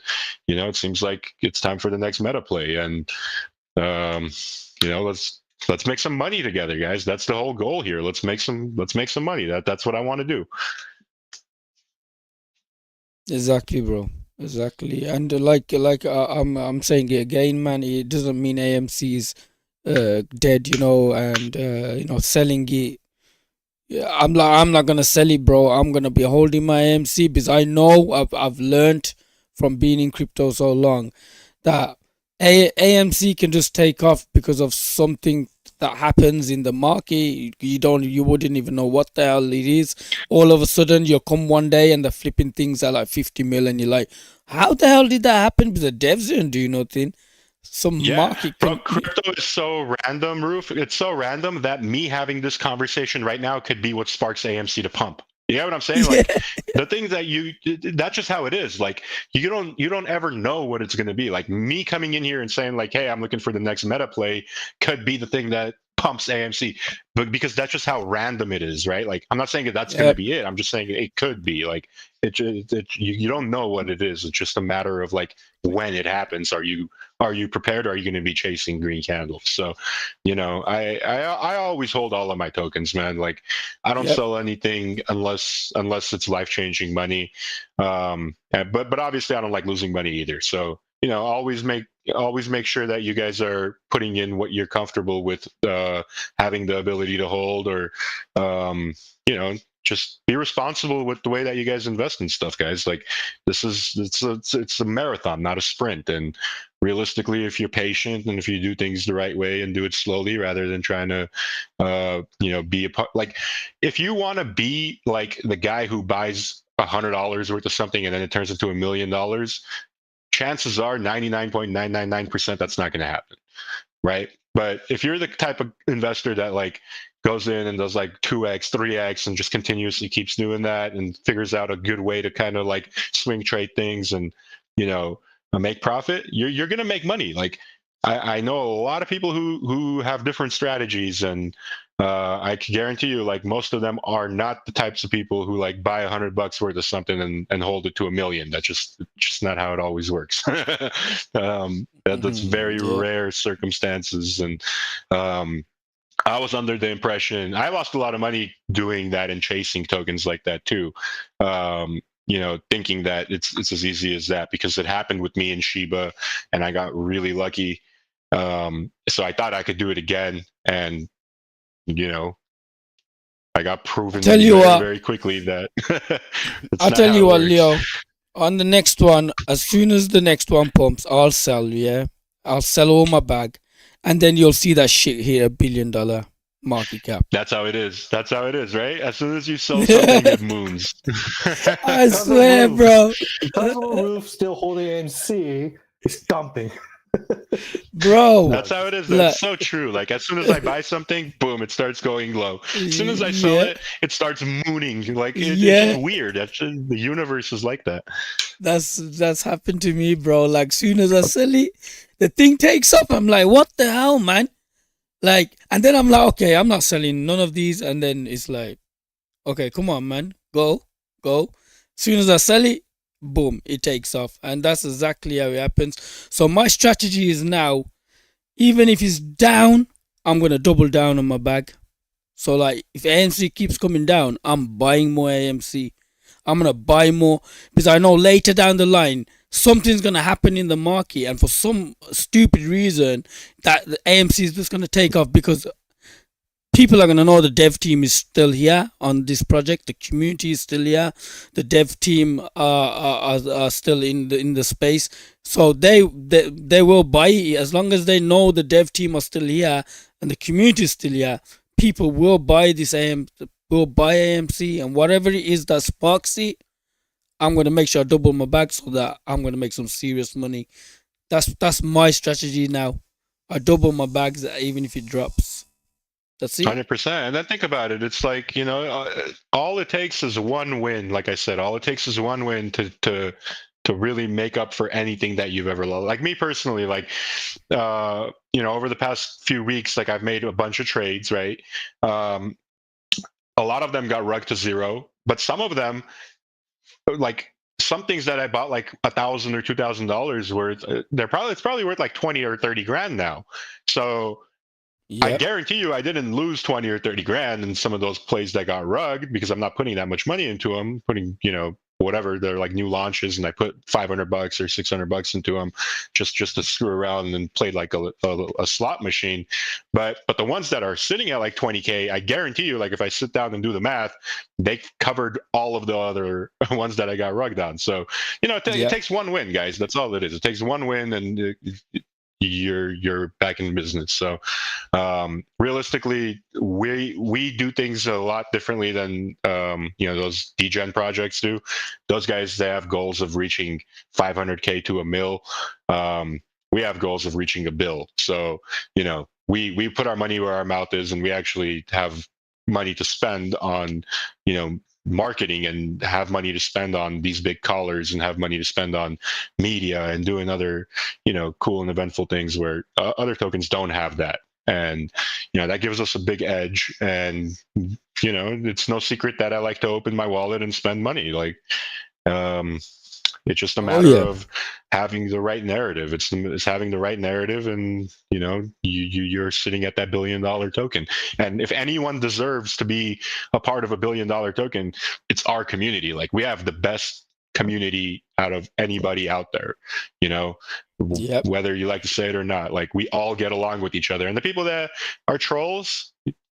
it seems like it's time for the next meta play, and let's make some money together, guys. That's the whole goal here. Let's make some money. That's what I want to do. Exactly, bro. Exactly. And I'm saying it again, man. It doesn't mean AMC is dead, and selling it. Yeah, I'm not gonna sell it, bro. I'm gonna be holding my AMC because I know I've learned from being in crypto so long that AMC can just take off because of something that happens in the market. You wouldn't even know what the hell it is. All of a sudden, you come one day and the flipping things are like 50 million. You're like, how the hell did that happen? Because the devs didn't do nothing. Market bro, crypto is so random, Roof. It's so random that me having this conversation right now could be what sparks AMC to pump. You know what I'm saying? Like, the things that's just how it is. Like, you don't ever know what it's going to be. Like, me coming in here and saying like, hey, I'm looking for the next meta play could be the thing that pumps AMC, but because that's just how random it is, right? Like, I'm not saying that that's going to be it. I'm just saying it could be. Like, you don't know what it is. It's just a matter of like when it happens. Are you prepared? Or are you going to be chasing green candles? So, I always hold all of my tokens, man. Like, I don't sell anything unless it's life-changing money. But obviously I don't like losing money either. So, always make sure that you guys are putting in what you're comfortable with having the ability to hold, or just be responsible with the way that you guys invest in stuff, guys. Like it's a marathon, not a sprint. And realistically, if you're patient and if you do things the right way and do it slowly rather than trying to be a part, like if you want to be like the guy who buys $100 worth of something and then it turns into $1 million, chances are 99.999% that's not going to happen, right? But if you're the type of investor that like goes in and does like 2x 3x and just continuously keeps doing that and figures out a good way to kind of like swing trade things and make profit, you're going to make money. Like I know a lot of people who have different strategies, and I can guarantee you, like most of them are not the types of people who like buy $100 worth of something and hold it to $1 million. That's just not how it always works. That's very rare circumstances. And I was under the impression, I lost a lot of money doing that and chasing tokens like that too. Thinking that it's as easy as that, because it happened with me and Shiba and I got really lucky. So I thought I could do it again, and I got proven very quickly that I'll tell you what, Leo, on the next one, as soon as the next one pumps, I'll sell. I'll sell all my bag, and then you'll see that shit hit $1 billion market cap. That's how it is, right? As soon as you sell something, it moons. I swear, bro. Because Roof still holding AMC, it's dumping. Bro, that's how it is. That's so true. Like as soon as I buy something, boom, it starts going low. As soon as I sell it, it starts mooning. Like it's weird. Actually, the universe is like that. That's happened to me, bro. Like soon as I sell it, the thing takes up. I'm like, what the hell, man? Like, and then I'm like, okay, I'm not selling none of these. And then it's like, okay, come on, man, go. As soon as I sell it, boom, it takes off. And that's exactly how it happens. So my strategy is now, even if it's down, I'm going to double down on my bag. So like if AMC keeps coming down, I'm buying more AMC. I'm going to buy more because I know later down the line, something's going to happen in the market. And for some stupid reason, that the AMC is just going to take off because people are going to know the dev team is still here on this project. The community is still here. The dev team are still in the space. So they will buy it. As long as they know the dev team are still here and the community is still here, people will buy this AMC, and whatever it is that sparks it, I'm going to make sure I double my bag so that I'm going to make some serious money. That's my strategy now. I double my bags even if it drops. That's it. 100%. And then think about it. It's like, all it takes is one win. Like I said, all it takes is one win to really make up for anything that you've ever lost. Like me personally, like, over the past few weeks, like I've made a bunch of trades, right? A lot of them got rugged to zero, but some of them, like some things that I bought like $1,000 or $2,000 worth, it's probably worth like 20 or 30 grand now. So I guarantee you I didn't lose 20 or 30 grand in some of those plays that got rugged because I'm not putting that much money into them, putting, whatever, they're like new launches, and I put $500 or $600 into them just to screw around and play like a slot machine. But the ones that are sitting at like 20K, I guarantee you, like if I sit down and do the math, they covered all of the other ones that I got rugged on. So, it takes one win, guys. That's all it is. It takes one win, and you're back in business. So realistically, we do things a lot differently than those degen projects do. Those guys, they have goals of reaching 500K to $1 million. We have goals of reaching $1 billion. So we put our money where our mouth is, and we actually have money to spend on marketing, and have money to spend on these big callers, and have money to spend on media and doing other cool and eventful things where other tokens don't have that. And that gives us a big edge. And it's no secret that I like to open my wallet and spend money. Like it's just a matter of having the right narrative. It's having the right narrative, and you're sitting at that $1 billion token. And if anyone deserves to be a part of a $1 billion token, it's our community. Like we have the best community out of anybody out there, whether you like to say it or not. Like we all get along with each other, and the people that are trolls,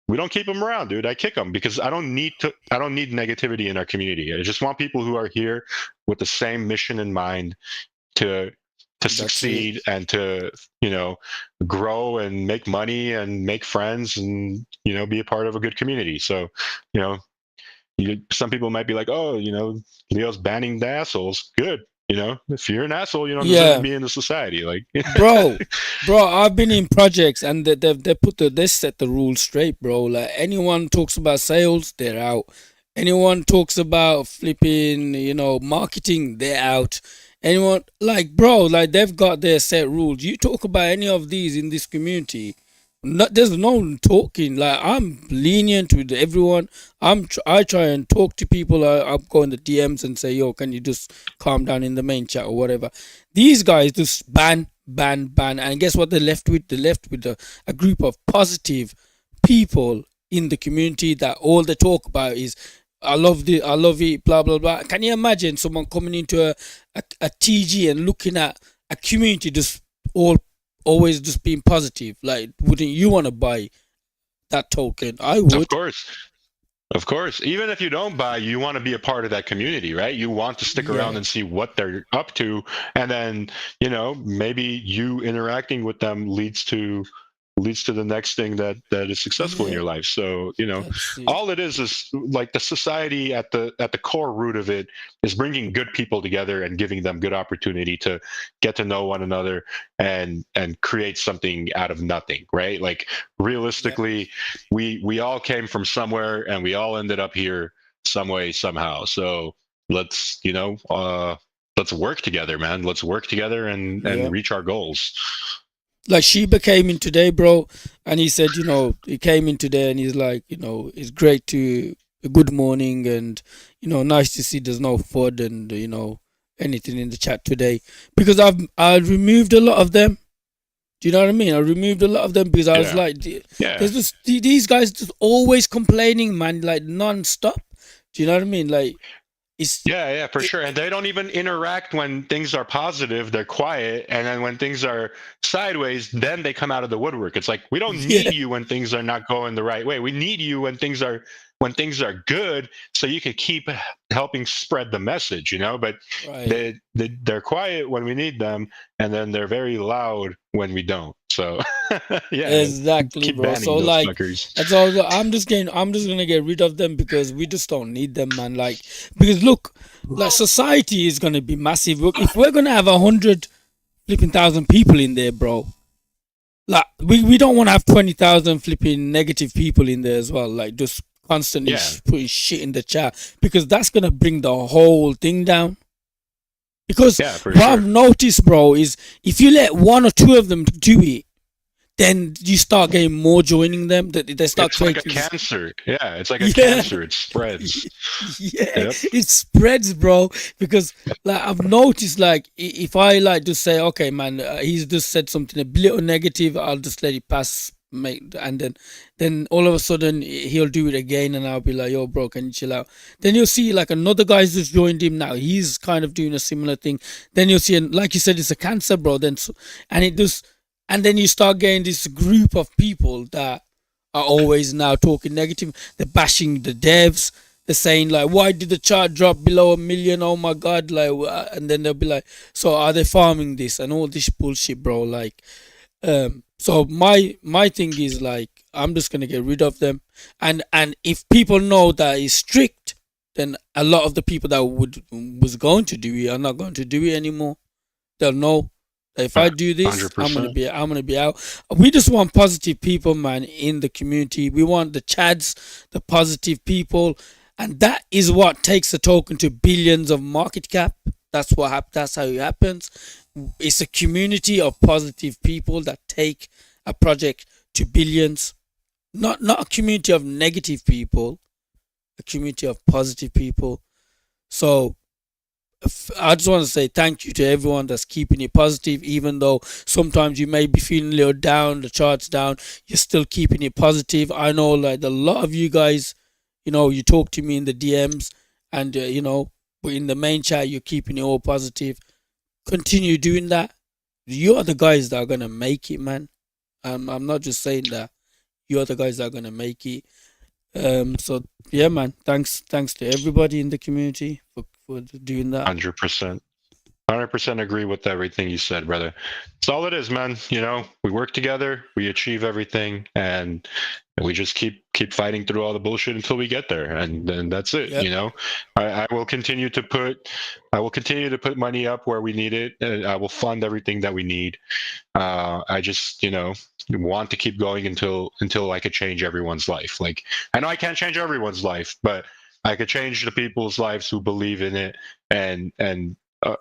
we don't keep them around, dude. I kick them because I don't need negativity in our community. I just want people who are here with the same mission in mind to succeed and to, you know, grow and make money and make friends and, you know, be a part of a good community. So, you know, some people might be like, oh, you know, Leo's banning the assholes. Good. You know, if you're an asshole, you don't deserve to be in the society. Like, bro, I've been in projects and they set the rules straight, bro. Like, anyone talks about sales, they're out. Anyone talks about flipping, you know, marketing, they're out. Anyone, like, bro, like, they've got their set rules. You talk about any of these in this community, there's no talking. Like, I'm lenient with everyone. I try and talk to people. I'll go in the DMs and say, yo, can you just calm down in the main chat or whatever. These guys just ban, and guess what they're left with? They're left with a group of positive people in the community that all they talk about is, I love it, blah blah blah. Can you imagine someone coming into a TG and looking at a community just always just being positive? Like, wouldn't you want to buy that token? I would. Of course. Even if you don't buy, you want to be a part of that community, right? You want to stick around and see what they're up to, and then, you know, maybe you interacting with them leads to the next thing that is successful in your life. So, you know, all it is like the society at the core root of it is bringing good people together and giving them good opportunity to get to know one another and create something out of nothing, right? Like, realistically, we all came from somewhere and we all ended up here some way, somehow. So let's, you know, let's work together, man. Let's work together and reach our goals. Like, Shiba came in today, bro, and he said, you know, he came in today and he's like, you know, it's great to, good morning, and, you know, nice to see there's no FUD and, you know, anything in the chat today, because I removed a lot of them. Do you know what I mean? I removed a lot of them because I was like, there's just these guys just always complaining, man, like non-stop. Do you know what I mean? Like, for sure. And they don't even interact when things are positive. They're quiet, and then when things are sideways, then they come out of the woodwork. It's like, we don't need you when things are not going the right way. We need you when things are good, so you can keep helping spread the message, you know. But they're quiet when we need them, and then they're very loud when we don't. So exactly, bro. So like, that's all. I'm just gonna get rid of them because we just don't need them, man. Like, because look, like, society is gonna be massive. Look, if we're gonna have 100,000 people in there, bro, like, we don't want to have 20,000 flipping negative people in there as well. Like, just constantly putting shit in the chat, because that's gonna bring the whole thing down. Because what I've noticed, bro, is if you let one or two of them do it, then you start getting more joining them. They start. It's like a cancer. Yeah, it's like a cancer. It spreads. It spreads, bro. Because, like, I've noticed, like, if I, like, just say, okay, man, he's just said something a little negative, I'll just let it pass, mate, and then all of a sudden he'll do it again, and I'll be like, yo, bro, can you chill out? Then you'll see, like, another guy's just joined him now. He's kind of doing a similar thing. Then you'll see, and like you said, it's a cancer, bro. And then you start getting this group of people that are always now talking negative. They're bashing the devs. They're saying, like, why did the chart drop below 1 million? Oh my God. Like, and then they'll be like, so are they farming this and all this bullshit, bro? Like, so my thing is, like, I'm just going to get rid of them. And if people know that it's strict, then a lot of the people that was going to do it are not going to do it anymore. They'll know. If I do this, 100%. I'm gonna be out. We just want positive people, man, in the community. We want the chads, the positive people, and that is what takes the token to billions of market cap. That's how it happens. It's a community of positive people that take a project to billions. Not a community of negative people, a community of positive people. So I just want to say thank you to everyone that's keeping it positive, even though sometimes you may be feeling a little down, the chart's down, you're still keeping it positive. I know, like, a lot of you guys, you know, you talk to me in the DMs, and you know, but in the main chat, you're keeping it all positive. Continue doing that. You are the guys that are gonna make it, man. I'm not just saying that. you other guys are gonna make it. So yeah, man, thanks to everybody in the community for doing that. 100%. 100% agree with everything you said, brother. That's all it is, man. You know, we work together, we achieve everything, and we just keep fighting through all the bullshit until we get there, and then that's it. Yep. You know, I will continue to put money up where we need it, and I will fund everything that we need. I just, you know, want to keep going until I could change everyone's life. Like, I know I can't change everyone's life, but I could change the people's lives who believe in it and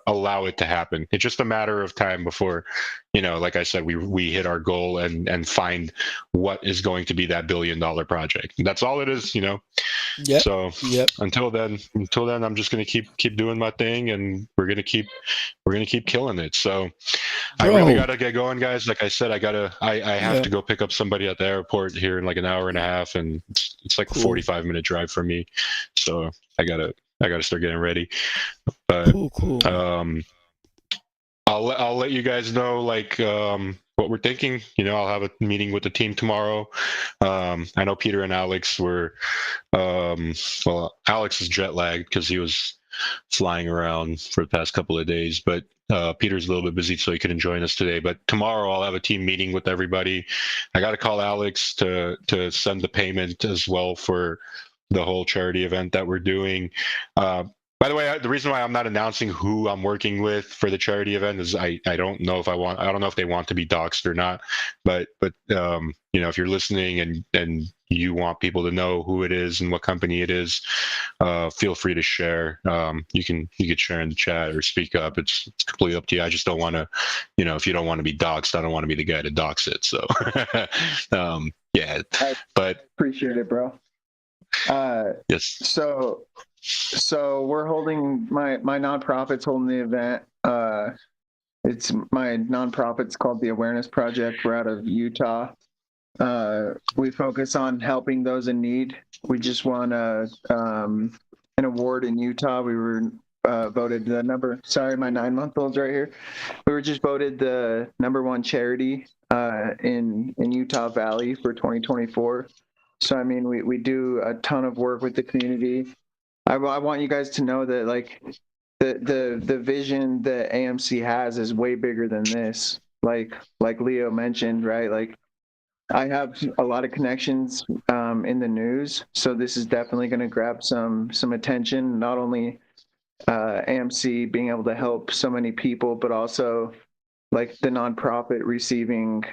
allow it to happen. It's just a matter of time before, you know, like I said, we hit our goal and find what is going to be that $1 billion project. That's all it is, you know. Yeah. So until then, I'm just gonna keep doing my thing, and we're gonna keep killing it. So I really gotta get going, guys. Like I said, I have to go pick up somebody at the airport here in like an hour and a half, and it's like a 45-minute drive for me. So I gotta start getting ready. But cool. I'll let you guys know like what we're thinking. You know, I'll have a meeting with the team tomorrow. I know Peter and Alex were well, Alex is jet lagged because he was flying around for the past couple of days, but Peter's a little bit busy, so he couldn't join us today. But tomorrow I'll have a team meeting with everybody. I got to call Alex to send the payment as well for the whole charity event that we're doing. By the way, the reason why I'm not announcing who I'm working with for the charity event is I don't know if they want to be doxxed or not. But you know, if you're listening and you want people to know who it is and what company it is, feel free to share. You can share in the chat or speak up. It's completely up to you. I just don't want to, you know, if you don't want to be doxxed, I don't want to be the guy to dox it. So yeah, but appreciate it, bro. Yes. So we're holding my nonprofit's holding the event. It's my nonprofit's called the Awareness Project. We're out of Utah. We focus on helping those in need. We just won an award in Utah. We were voted the number. Sorry, my 9-month-old's right here. We were just voted the #1 charity in Utah Valley for 2024. So I mean, we do a ton of work with the community. I want you guys to know that like the vision that AMC has is way bigger than this. Like Leo mentioned, right? Like I have a lot of connections in the news, so this is definitely going to grab some attention. Not only AMC being able to help so many people, but also like the nonprofit receiving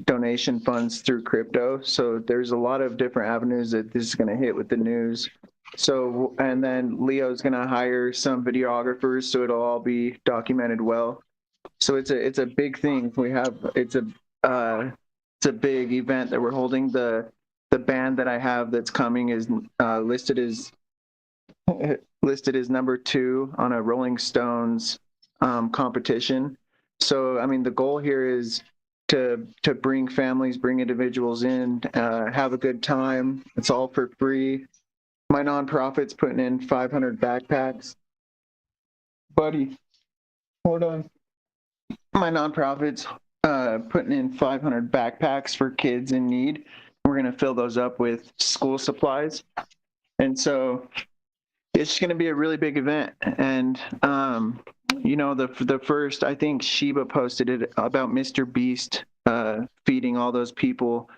donation funds through crypto. So there's a lot of different avenues that this is going to hit with the news. So, and then Leo's going to hire some videographers, so it'll all be documented well. So it's a big thing. It's a big event that we're holding. The band that I have that's coming is listed as #2 on a Rolling Stones competition. So I mean, the goal here is to bring families, bring individuals in, have a good time. It's all for free. My nonprofit's putting in 500 backpacks. Buddy, hold on. My nonprofit's putting in 500 backpacks for kids in need. We're going to fill those up with school supplies. And so it's going to be a really big event. And, you know, the first, I think Shiba posted it about Mr. Beast feeding all those people.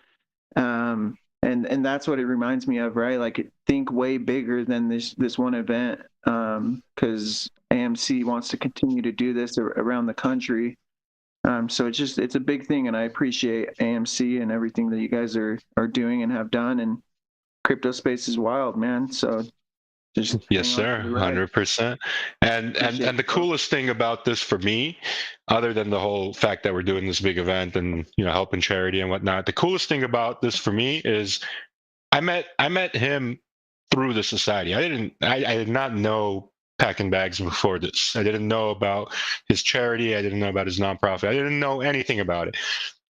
And that's what it reminds me of, right? Like, think way bigger than this one event, because AMC wants to continue to do this around the country. So it's a big thing, and I appreciate AMC and everything that you guys are doing and have done. And crypto space is wild, man. So just yes, sir, 100%. And the coolest thing about this for me, other than the whole fact that we're doing this big event and, you know, helping charity and whatnot, the coolest thing about this for me is I met him through the society. I did not know Packing Bags before this. I didn't know about his charity. I didn't know about his nonprofit. I didn't know anything about it.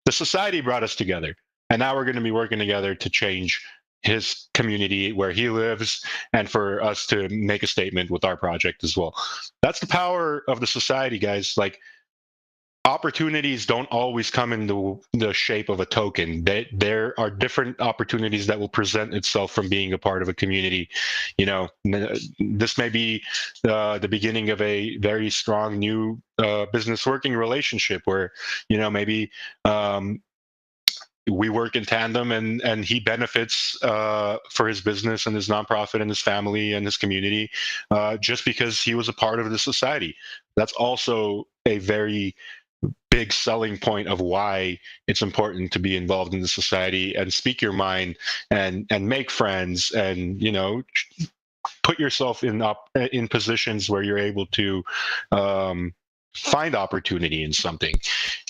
The society brought us together, and now we're going to be working together to change his community where he lives, and for us to make a statement with our project as well. That's the power of the society, guys. Like, opportunities don't always come in the shape of a token. There are different opportunities that will present itself from being a part of a community. This may be the beginning of a very strong new business working relationship where, maybe we work in tandem and he benefits for his business and his nonprofit and his family and his community just because he was a part of the society. That's also a very big selling point of why it's important to be involved in the society and speak your mind and make friends and put yourself in positions where you're able to find opportunity in something.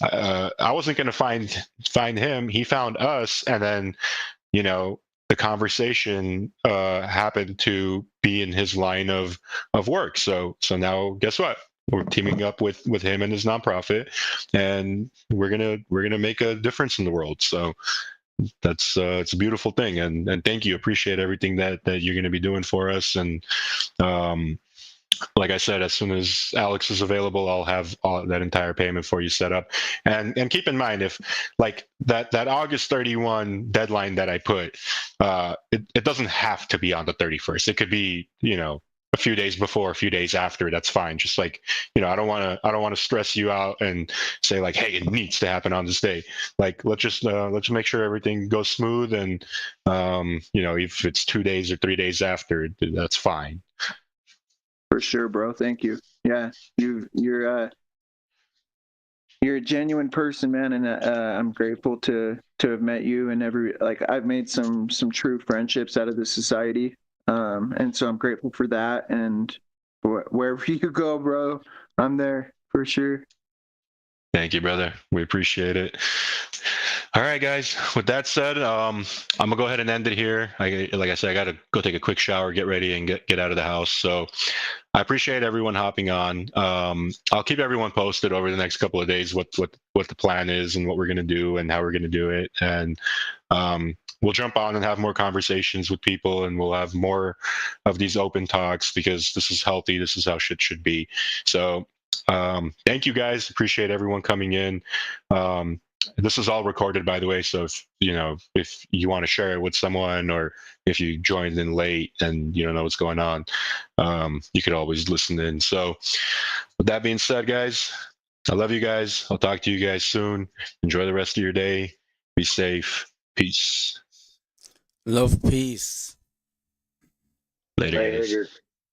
I wasn't going to find him. He found us, and then the conversation happened to be in his line of work. So now guess what? We're teaming up with him and his nonprofit, and we're gonna make a difference in the world. So that's it's a beautiful thing, and thank you. Appreciate everything that you're gonna be doing for us. And like I said, as soon as Alex is available, I'll have that entire payment for you set up. And keep in mind, if like that August 31 deadline that I put, it doesn't have to be on the 31st. It could be a few days before, a few days after. That's fine. Just like I don't want to stress you out and say like, hey, it needs to happen on this day. Like let's just make sure everything goes smooth. And if it's 2 days or 3 days after, that's fine. For sure, bro. Thank you. Yeah, you're a genuine person, man, and I'm grateful to have met you. And I've made some true friendships out of this society, and so I'm grateful for that. And wherever you go, bro, I'm there for sure. Thank you, brother. We appreciate it. All right, guys. With that said, I'm gonna go ahead and end it here. Like I said, I gotta go take a quick shower, get ready, and get out of the house. So I appreciate everyone hopping on. I'll keep everyone posted over the next couple of days what the plan is and what we're gonna do and how we're gonna do it. And we'll jump on and have more conversations with people, and we'll have more of these open talks because this is healthy. This is how shit should be. So thank you guys. Appreciate everyone coming in. This is all recorded, by the way, so if you want to share it with someone, or if you joined in late and you don't know what's going on, you could always listen in. So with that being said, guys, I love you guys. I'll talk to you guys soon. Enjoy the rest of your day. Be safe. Peace. Love, peace. Later, guys. Later.